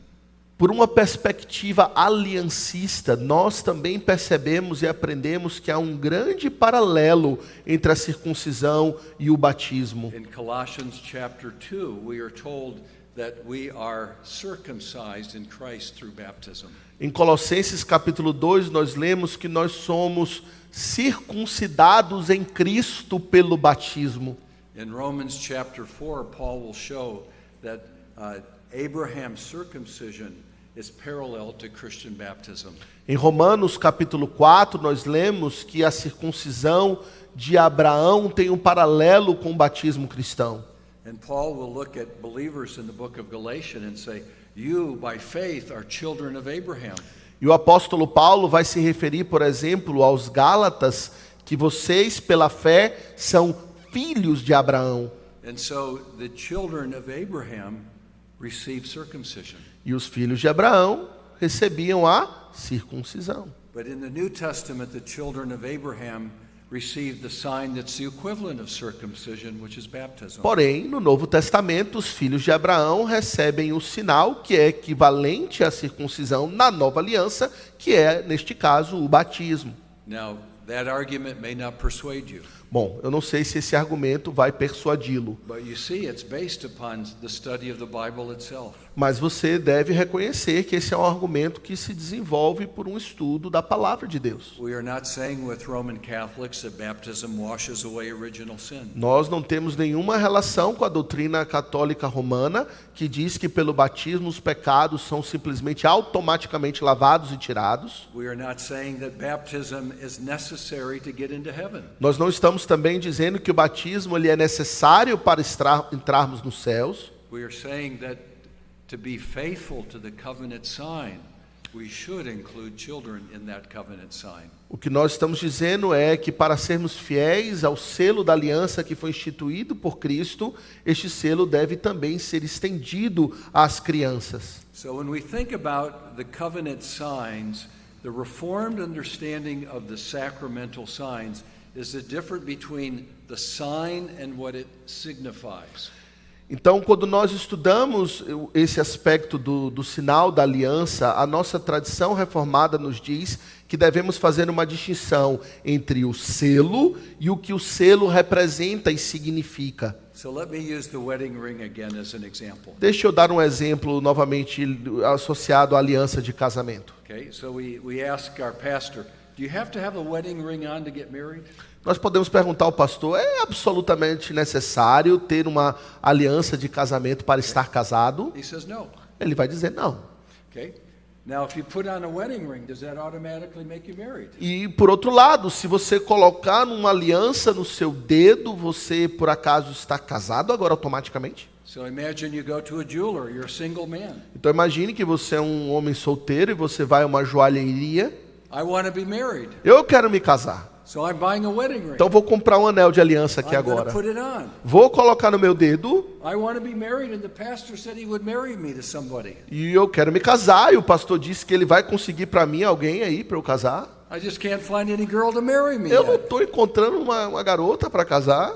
Por uma perspectiva aliancista, nós também percebemos e aprendemos que há um grande paralelo entre a circuncisão e o batismo. In Colossians chapter 2, we are told that we are circumcised in Christ through baptism. Em Colossenses capítulo 2, nós lemos que nós somos circuncidados em Cristo pelo batismo. In Romans chapter 4, Paul will show that Abraham's circumcision is parallel to Christian baptism. Em Romanos capítulo 4, nós lemos que a circuncisão de Abraão tem um paralelo com o batismo cristão. And Paul will look at believers in the book of Galatians and say, you by faith are children of Abraham. E o apóstolo Paulo vai se referir, por exemplo, aos Gálatas, que vocês pela fé são filhos de Abraão. And so the children of Abraham receive circumcision. E os filhos de Abraão recebiam a circuncisão. But in the New Testament, the children of Abraham receive the sign that's the equivalent of circumcision, which is baptism. Porém, no Novo Testamento, os filhos de Abraão recebem o sinal que é equivalente à circuncisão na Nova Aliança, que é, neste caso, o batismo. Now, that argument may not persuade you. Bom, eu não sei se esse argumento vai persuadi-lo, But you see, it's based upon the study of the Bible itself. mas você deve reconhecer que esse é um argumento que se desenvolve por um estudo da palavra de Deus. We are not saying with Roman Catholics that baptism washes away original sin. Nós não temos nenhuma relação com a doutrina católica romana que diz que pelo batismo os pecados são simplesmente automaticamente lavados e tirados. We are not saying that baptism is necessary to get into heaven. Nós não estamos também dizendo que o batismo ele é necessário para entrarmos nos céus. We are saying that to be faithful to the covenant sign, we should include children in that covenant sign. O que nós estamos dizendo é que para sermos fiéis ao selo da aliança que foi instituído por Cristo, este selo deve também ser estendido às crianças. So when we think about the covenant signs, the Reformed understanding of the sacramental signs is the difference between the sign and what it signifies. Então, quando nós estudamos esse aspecto do sinal da aliança, a nossa tradição reformada nos diz que devemos fazer uma distinção entre o selo e o que o selo representa e significa. So let me use the wedding ring again as an example. Deixa eu dar um exemplo novamente associado à aliança de casamento. Okay, so we ask our pastor, do you have to have a wedding ring on to get married? Nós podemos perguntar ao pastor, é absolutamente necessário ter uma aliança de casamento para estar casado? He says no. Ele vai dizer não. Okay. Now if you put on a wedding ring, does that automatically make you married? E por outro lado, se você colocar uma aliança no seu dedo, você por acaso está casado agora automaticamente? So imagine you go to a jeweler, you're a single man. Então imagine que você é um homem solteiro e você vai a uma joalheria. I want to be married. Eu quero me casar. So I'm buying a wedding ring. Então vou comprar um anel de aliança aqui I'm going agora. to put it on. Vou colocar no meu dedo I want to be married and the pastor said he would marry me to somebody. e eu quero me casar. E o pastor disse que ele vai conseguir para mim alguém aí para eu casar. I just can't find any girl to marry me Eu não yet. estou encontrando uma garota para casar.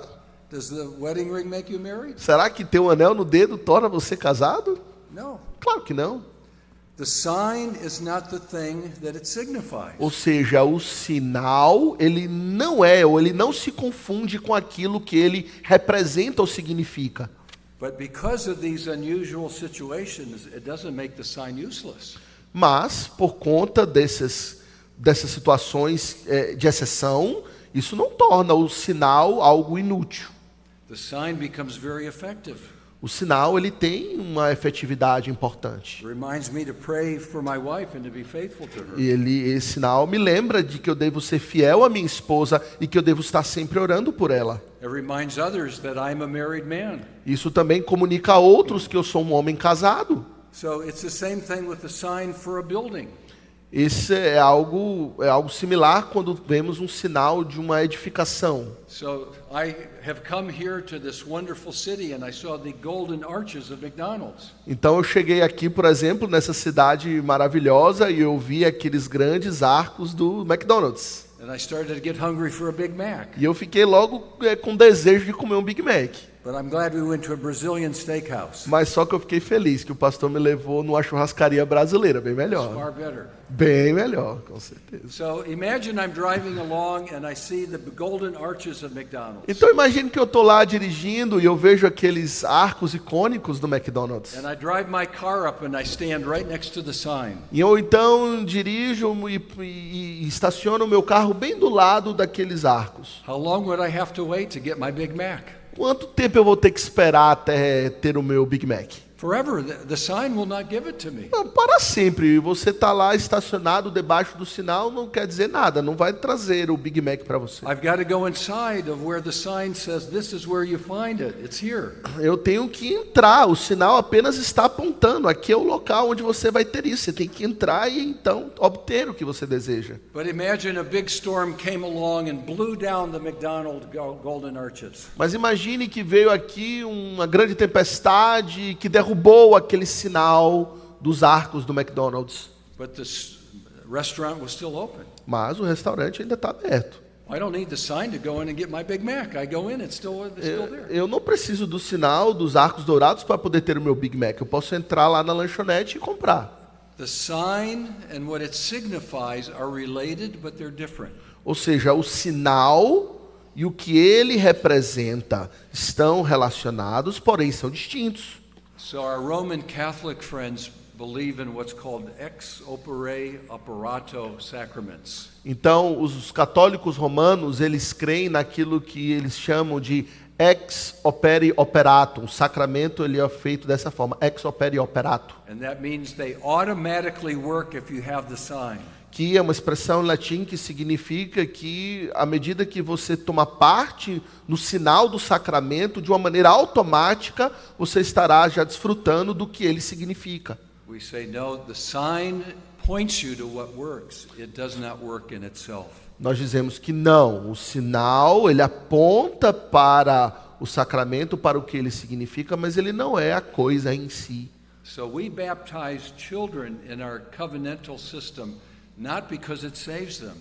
Does the wedding ring make you married? Será que ter um anel no dedo torna você casado? No. Claro que não. The sign is not the thing that it signifies. Ou seja, o sinal, ele não é, ou ele não se confunde com aquilo que ele representa ou significa. But because of these unusual situations, it doesn't make the sign useless. Mas, por conta dessas situações de exceção, isso não torna o sinal algo inútil. The sign becomes very effective. O sinal, ele tem uma efetividade importante. It reminds me to pray for my wife and to be faithful to her. E esse sinal me lembra de que eu devo ser fiel à minha esposa e que eu devo estar sempre orando por ela. It reminds others that I'm a married man. Isso também comunica a outros que eu sou um homem casado. So it's the same thing with the sign for a building. Esse é algo similar quando vemos um sinal de uma edificação. So I have come here to this wonderful city and I saw the golden arches of McDonald's. Então eu cheguei aqui, por exemplo, nessa cidade maravilhosa e eu vi aqueles grandes arcos do McDonald's. And I started to get hungry for a Big Mac. E eu fiquei logo com desejo de comer um Big Mac. But I'm glad we went to a Brazilian steakhouse. Mas só que eu fiquei feliz que o pastor me levou numa churrascaria brasileira, bem Far melhor. better. Bem melhor, com certeza. So imagine I'm driving along and I see the golden arches of McDonald's. Então imagine que eu estou lá dirigindo e eu vejo aqueles arcos icônicos do McDonald's. And I drive my car up and I stand right next to the sign. E eu então dirijo e estaciono o meu carro bem do lado daqueles arcos. How long would I have to wait to get my Big Mac? Quanto tempo eu vou ter que esperar até ter o meu Big Mac? Forever. The sign will not give it to me. Não, para sempre. Você está lá estacionado debaixo do sinal não quer dizer nada. Não vai trazer o Big Mac para você. I've got to go inside of where the sign says this is where you find it. It's here. Eu tenho que entrar. O sinal apenas está apontando. Aqui é o local onde você vai ter isso. Você tem que entrar e então obter o que você deseja. But imagine a big storm came along and blew down the McDonald's golden arches. Mas imagine que veio aqui uma grande tempestade que derrubou aquele sinal dos arcos do McDonald's. But the restaurant was still open. Mas o restaurante ainda está aberto. I don't need the sign to go in and get my Big Mac. I go in, it's still there. Eu não preciso do sinal dos arcos dourados para poder ter o meu Big Mac. Eu posso entrar lá na lanchonete e comprar. The sign and what it signifies are related, but they're different. Ou seja, o sinal e o que ele representa estão relacionados, porém são distintos. So our Roman Catholic friends believe in what's called ex opere operato sacraments. Então, os católicos romanos, eles creem naquilo que eles chamam de ex opere operato. O sacramento ele é feito dessa forma, ex opere operato, And that means they automatically work if you have the sign. que é uma expressão em latim que significa que à medida que você toma parte no sinal do sacramento, de uma maneira automática, você estará já desfrutando do que ele significa. We say, no, the sign points you to what works. It does not work in itself. Nós dizemos que não, o sinal, ele aponta para o sacramento, para o que ele significa, mas ele não é a coisa em si. So we baptize children in our covenantal system, not because it saves them.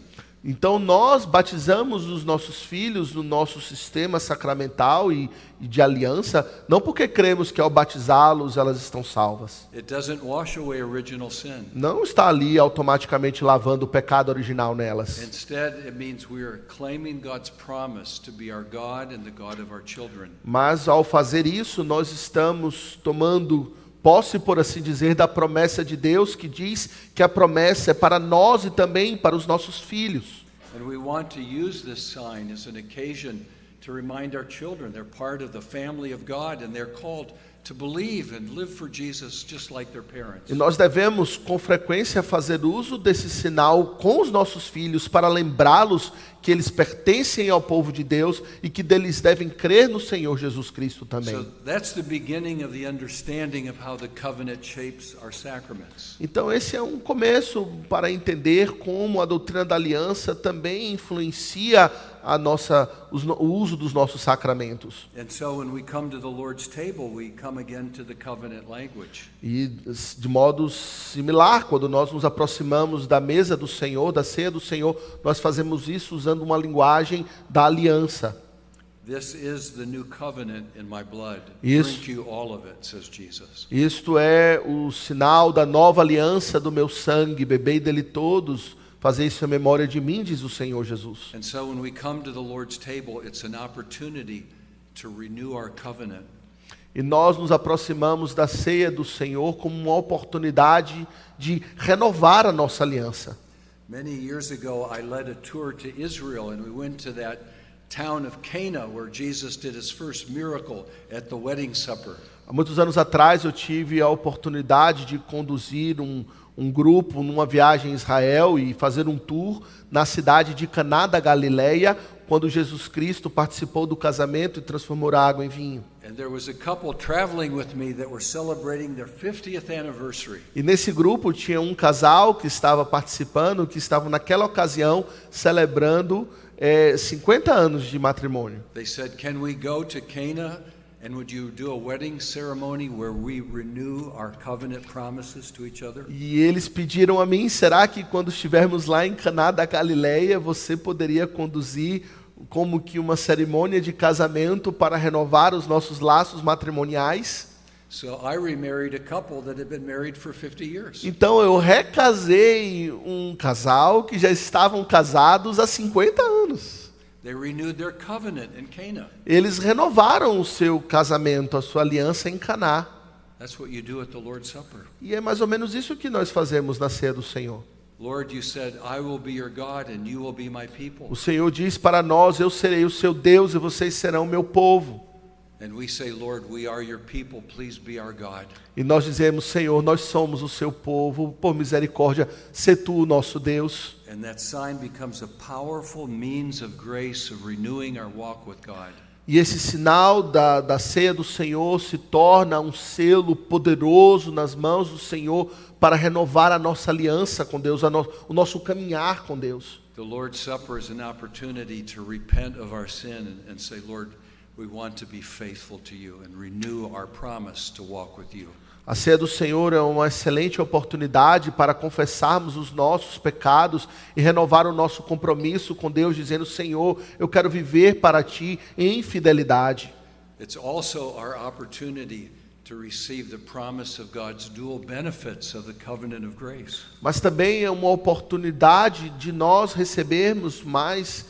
Então nós batizamos os nossos filhos no nosso sistema sacramental e de aliança, não porque cremos que ao batizá-los elas estão salvas. It doesn't wash away original sin. Não está ali automaticamente lavando o pecado original nelas. Instead, it means we are claiming God's promise to be our God and the God of our children. Mas ao fazer isso, nós estamos tomando posse, por assim dizer, da promessa de Deus, que diz que a promessa é para nós e também para os nossos filhos. And we want to use this sign as an occasion to remind our children they're part of the family of God and they're called to believe and live for Jesus just like their parents. E nós devemos com frequência fazer uso desse sinal com os nossos filhos para lembrá-los que eles pertencem ao povo de Deus e que eles devem crer no Senhor Jesus Cristo também. So that's the beginning of the understanding of how the covenant shapes our sacraments. Então esse é um começo para entender como a doutrina da aliança também influencia o uso dos nossos sacramentos. And so when we come to the Lord's table, we come again to the covenant language. E de modo similar, quando nós nos aproximamos da mesa do Senhor, da ceia do Senhor, nós fazemos isso usando uma linguagem da aliança. This is the new covenant in my blood. Isso. Drink you all of it, says Jesus. Isto é o sinal da nova aliança do meu sangue, bebei dele todos, fazei isso em memória de mim, diz o Senhor Jesus. And so when we come to the Lord's table, it's an opportunity to renew our covenant. E nós nos aproximamos da ceia do Senhor como uma oportunidade de renovar a nossa aliança. Many years ago, I led a tour to Israel, and we went to that town of Cana, where Jesus did his first miracle at the wedding supper. Há muitos anos atrás eu tive a oportunidade de conduzir um grupo numa viagem em Israel e fazer um tour na cidade de Caná da Galileia, quando Jesus Cristo participou do casamento e transformou a água em vinho. And there was a couple traveling with me that were celebrating their 50th anniversary. E nesse grupo tinha um casal que estava participando, que estavam naquela ocasião celebrando 50 anos de matrimônio. They said, "Can we go to Cana and would you do a wedding ceremony where we renew our covenant promises to each other?" E eles pediram a mim, será que quando estivermos lá em Caná da Galileia, você poderia conduzir como que uma cerimônia de casamento para renovar os nossos laços matrimoniais? So I remarried a couple that had been married for 50 years. Então eu recasei um casal que já estavam casados há 50 anos. They renewed their covenant in Cana. Eles renovaram o seu casamento, a sua aliança em Caná. That's what you do at the Lord's Supper. E é mais ou menos isso que nós fazemos na ceia do Senhor. Lord, you said, "I will be your God and you will be my people." O Senhor diz para nós, eu serei o seu Deus e vocês serão o meu povo. And we say, "Lord, we are your people, please be our God." E nós dizemos, Senhor, nós somos o seu povo, por misericórdia, sê tu o nosso Deus. And that sign becomes a powerful means of grace of renewing our walk with God. E esse sinal da ceia do Senhor se torna um selo poderoso nas mãos do Senhor para renovar a nossa aliança com Deus, o nosso caminhar com Deus. The Lord's Supper is an opportunity to repent of our sin and say, "Lord, we want to be faithful to you and renew our promise to walk with you." A ceia do Senhor é uma excelente oportunidade para confessarmos os nossos pecados e renovar o nosso compromisso com Deus, dizendo, Senhor, eu quero viver para Ti em fidelidade. It's also our opportunity to receive the promise of God's dual benefits of the covenant of grace. Mas também é uma oportunidade de nós recebermos mais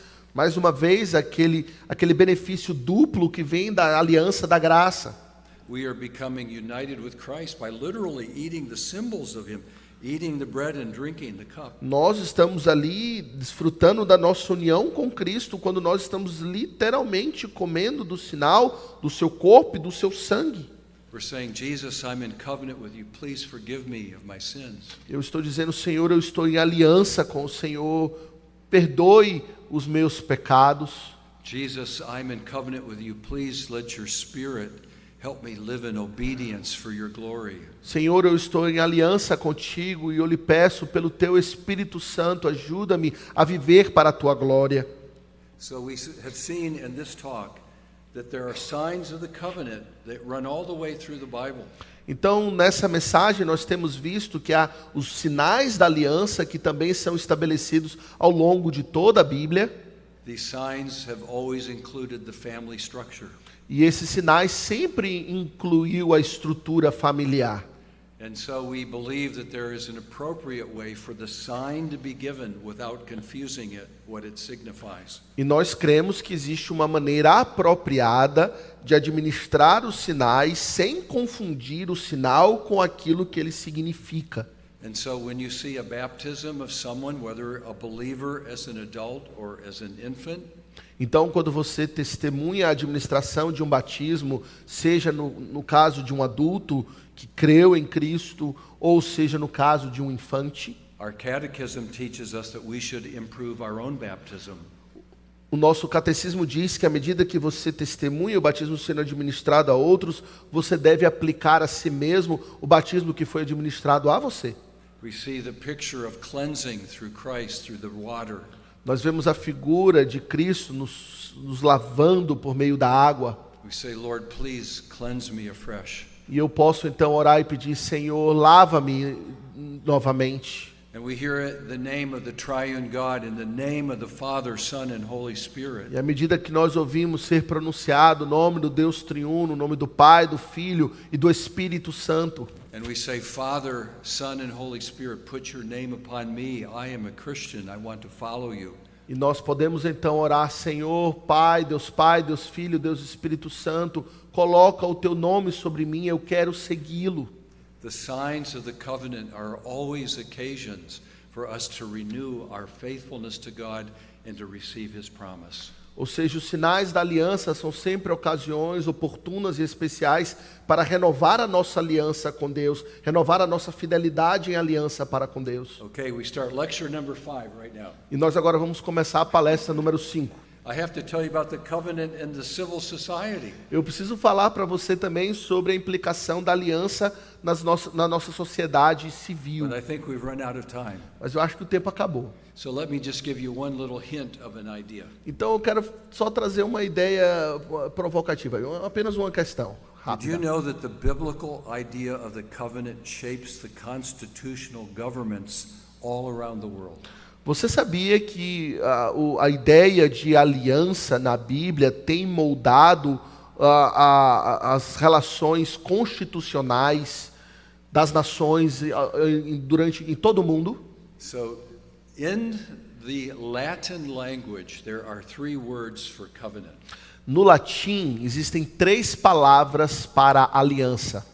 uma vez aquele benefício duplo que vem da aliança da graça. We are becoming united with Christ by literally eating the symbols of Him, eating the bread and drinking the cup. Nós estamos ali desfrutando da nossa união com Cristo quando nós estamos literalmente comendo do sinal do seu corpo e do seu sangue. We're saying, "Jesus, I'm in covenant with you. Please forgive me of my sins." Eu estou dizendo, Senhor, eu estou em aliança com o Senhor, perdoe os meus pecados. Jesus, I'm in covenant with you. Please let your Spirit help me live in obedience for your glory. Senhor, eu estou em aliança contigo e eu lhe peço pelo teu Espírito Santo, ajuda-me a viver para a tua glória. So we have seen in this talk that there are signs of the covenant that run all the way through the Bible. Então, nessa mensagem, nós temos visto que há os sinais da aliança que também são estabelecidos ao longo de toda a Bíblia. These signs have always included the family structure. E esses sinais sempre incluiu a estrutura familiar. And so we believe that there is an appropriate way for the sign to be given without confusing it, what it signifies. E nós cremos que existe uma maneira apropriada de administrar os sinais sem confundir o sinal com aquilo que ele significa. And so when you see a baptism of someone, whether a believer as an adult or as an infant, Então, quando você testemunha a administração de um batismo, seja no caso de um adulto que creu em Cristo, ou seja no caso de um infante, our catechism teaches us that we should improve our own baptism. o nosso catecismo diz que à medida que você testemunha o batismo sendo administrado a outros, você deve aplicar a si mesmo o batismo que foi administrado a você. We see the picture of cleansing through Christ, through the water. Nós vemos a figura de Cristo nos lavando por meio da água. We say, Lord, please cleanse me afresh. E eu posso então orar e pedir, Senhor, lava-me novamente. And we hear it, the name of the triune God, in the name of the Father, Son, and Holy Spirit. E à medida que nós ouvimos ser pronunciado o nome do Deus triuno, o nome do Pai, do Filho e do Espírito Santo, And we say, Father, Son, and Holy Spirit, put your name upon me. I am a Christian. I want to follow you. e nós podemos então orar, Senhor, Pai, Deus Filho, Deus Espírito Santo, coloca o teu nome sobre mim, eu quero segui-lo. The signs of the covenant are always occasions for us to renew our faithfulness to God and to receive His promise. Ou seja, os sinais da aliança são sempre ocasiões oportunas e especiais para renovar a nossa aliança com Deus, renovar a nossa fidelidade em aliança para com Deus. Okay, we start lecture number 5 right now. E nós agora vamos começar a palestra número 5. I have to tell you about the covenant in the civil society. Eu preciso falar para você também sobre a implicação da aliança na nossa sociedade civil. But I think we've run out of time. Mas eu acho que o tempo acabou. So let me just give you one little hint of an idea. Então eu quero só trazer uma ideia provocativa, apenas uma questão Do you rápida. know that the biblical idea of the covenant shapes the constitutional governments all around the world? Você sabia que a ideia de aliança na Bíblia tem moldado as relações constitucionais das nações em todo o mundo? So, in the Latin language, there are 3 words for covenant. No latim, existem 3 palavras para aliança.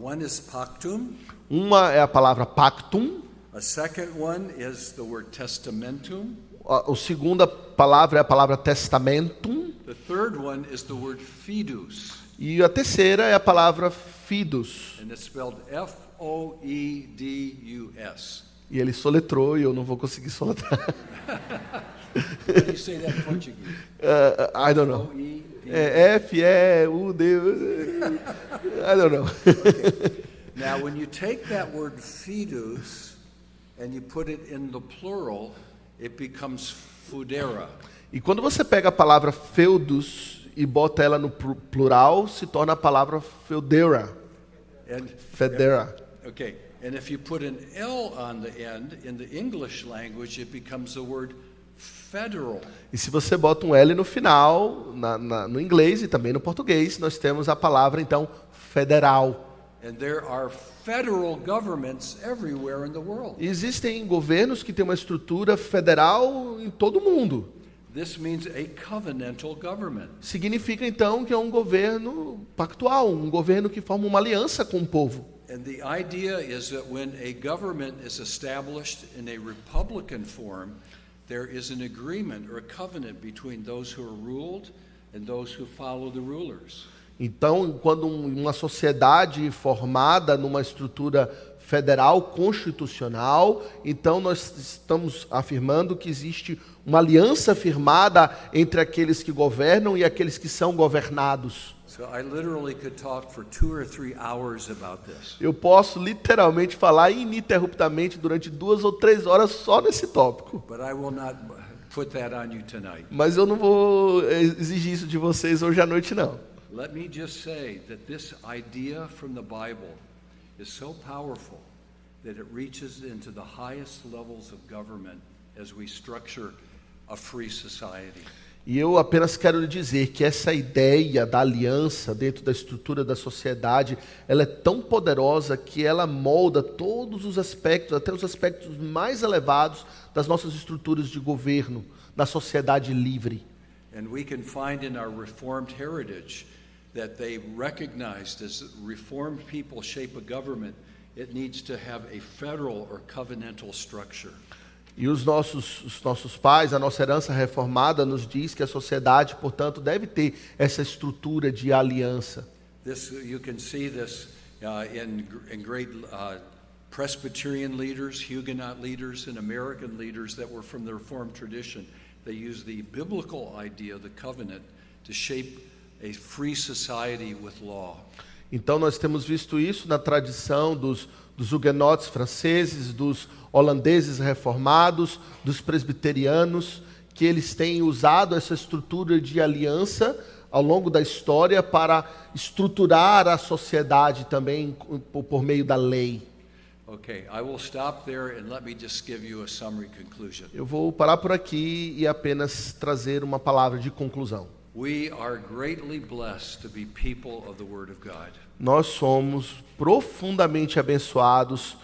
One is pactum. Uma é a palavra pactum, A second one is the word testamentum. a segunda palavra é a palavra testamentum, The third one is the word fidus, e a terceira é a palavra fidus. and it's spelled Foedus. E ele soletrou e eu não vou conseguir soletrar. How do you say that in Portuguese? I don't know. O-E-D. É F-E-U-D. I don't know. Now, when you take that word fidus and you put it in the plural, it becomes fudera. E quando você pega a palavra feudus e bota ela no plural, se torna a palavra feudera. And Federa. okay, and if you put an L on the end in the English language, it becomes the word federal. E se você bota um L no final, no inglês e também no português, nós temos a palavra, então, federal. And there are federal governments everywhere in the world. E existem governos que têm uma estrutura federal em todo o mundo. This means a covenantal government. Significa, então, que é um governo pactual, um governo que forma uma aliança com o povo. And the idea is that when a government is established in a republican form, there is an agreement or a covenant between those who are ruled and those who follow the rulers. Então, quando uma sociedade formada numa estrutura federal constitucional, então nós estamos afirmando que existe uma aliança firmada entre aqueles que governam e aqueles que são governados. So I literally could talk for 2 or 3 hours about this. Eu posso literalmente falar ininterruptamente durante 2 ou 3 horas só nesse tópico. But I will not put that on you tonight. Mas eu não vou exigir isso de vocês hoje à noite, não. Let me just say that this idea from the Bible is so powerful that it reaches into the highest levels of government as we structure a free society. E eu apenas quero lhe dizer que essa ideia da aliança dentro da estrutura da sociedade, ela é tão poderosa que ela molda todos os aspectos, até os aspectos mais elevados das nossas estruturas de governo, na sociedade livre. And we can find in our Reformed heritage that they recognized as Reformed people shape a government, it needs to have a federal or covenantal structure. E os nossos pais, a nossa herança reformada nos diz que a sociedade, portanto, deve ter essa estrutura de aliança. You can see this in great Presbyterian leaders, Huguenot leaders, and American leaders that were from the Reformed tradition. They used the biblical idea of the covenant to shape a free society with law. Então nós temos visto isso na tradição dos huguenotes franceses, dos holandeses reformados, dos presbiterianos, que eles têm usado essa estrutura de aliança ao longo da história para estruturar a sociedade também por meio da lei. Okay, I will stop there and let me just give you a summary conclusion. Eu vou parar por aqui e apenas trazer uma palavra de conclusão. We are greatly blessed to be people of the Word of God. Nós somos profundamente abençoados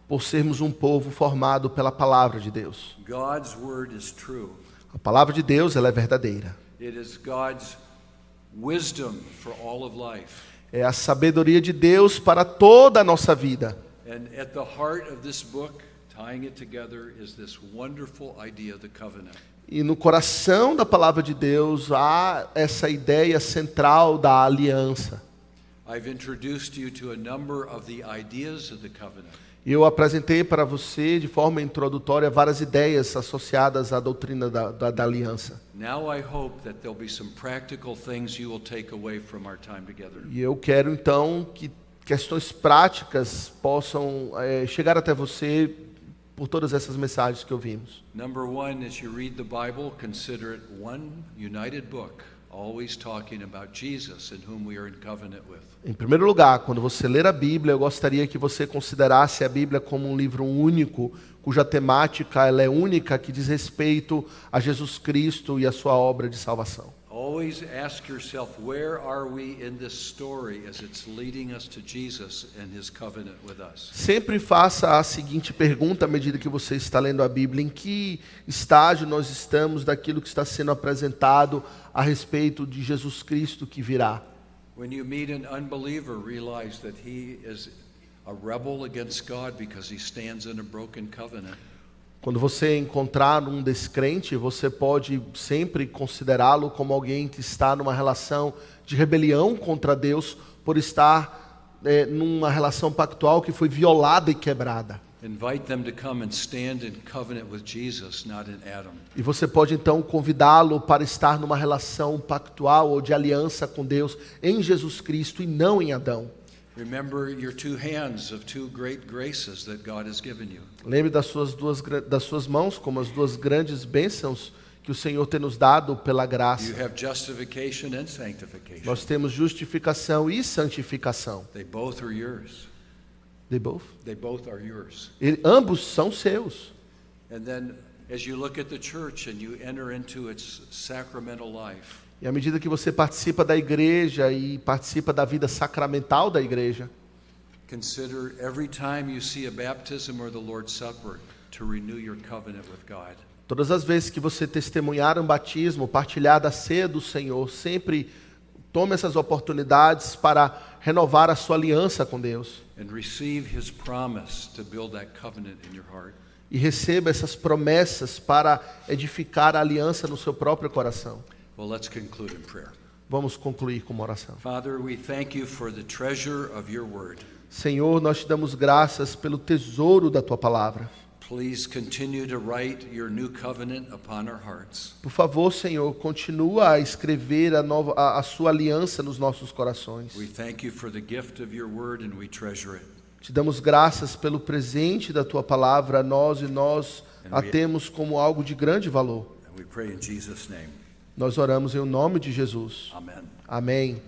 por sermos um povo formado pela palavra de Deus. God's Word is true. A palavra de Deus, ela é verdadeira. It is God's wisdom for all of life. É a sabedoria de Deus para toda a nossa vida. And at the heart of this book, tying it together, is this wonderful idea of the covenant. E no coração da palavra de Deus há essa ideia central da aliança. I've introduced you to a number of the ideas of the covenant. E eu apresentei para você, de forma introdutória, várias ideias associadas à doutrina da aliança. Now I hope that there'll be some practical things you will take away from our time together. E eu quero então que questões práticas possam chegar até você por todas essas mensagens que ouvimos. Number one, as you read the Bible, consider it one united book, always talking about Jesus and whom we are in covenant with. Em primeiro lugar, quando você ler a Bíblia, eu gostaria que você considerasse a Bíblia como um livro único, cuja temática ela é única, que diz respeito a Jesus Cristo e a sua obra de salvação. Always ask yourself, where are we in this story as it's leading us to Jesus and his covenant with us? Sempre faça a seguinte pergunta à medida que você está lendo a Bíblia: em que estágio nós estamos daquilo que está sendo apresentado a respeito de Jesus Cristo que virá? When you meet an unbeliever, realize that he is a rebel against God because he stands in a broken covenant. Quando você encontrar um descrente, você pode sempre considerá-lo como alguém que está numa relação de rebelião contra Deus por estar numa relação pactual que foi violada e quebrada. Invite them to come and stand in covenant with Jesus, not in Adam. E você pode então convidá-lo para estar numa relação pactual ou de aliança com Deus em Jesus Cristo e não em Adão. Remember your two hands of two great graces that God has given you. Lembre das suas mãos como as duas grandes bênçãos que o Senhor tem nos dado pela You graça. have justification and sanctification. Nós temos justificação e santificação. They both are yours. They both? They both are yours. Ambos são seus. And then as you look at the church and you enter into its sacramental life, E à medida que você participa da igreja e participa da vida sacramental da igreja, consider every time you see a baptism or the Lord's Supper to renew your covenant with God. todas as vezes que você testemunhar um batismo, partilhar da ceia do Senhor, sempre tome essas oportunidades para renovar a sua aliança com Deus. And receive his promise to build that covenant in your heart. E receba essas promessas para edificar a aliança no seu próprio coração. Well, let's conclude in prayer. Vamos concluir com uma oração. Father, we thank you for the treasure of your word. Senhor, nós te damos graças pelo tesouro da tua palavra. Please continue to write your new covenant upon our hearts. Por favor, Senhor, continua a escrever a sua aliança nos nossos corações. We thank you for the gift of your word and we treasure it. Te damos graças pelo presente da tua palavra a nós, e nós a temos como algo de grande valor. And we pray in Jesus' name. Nós oramos em nome de Jesus. Amen. Amém.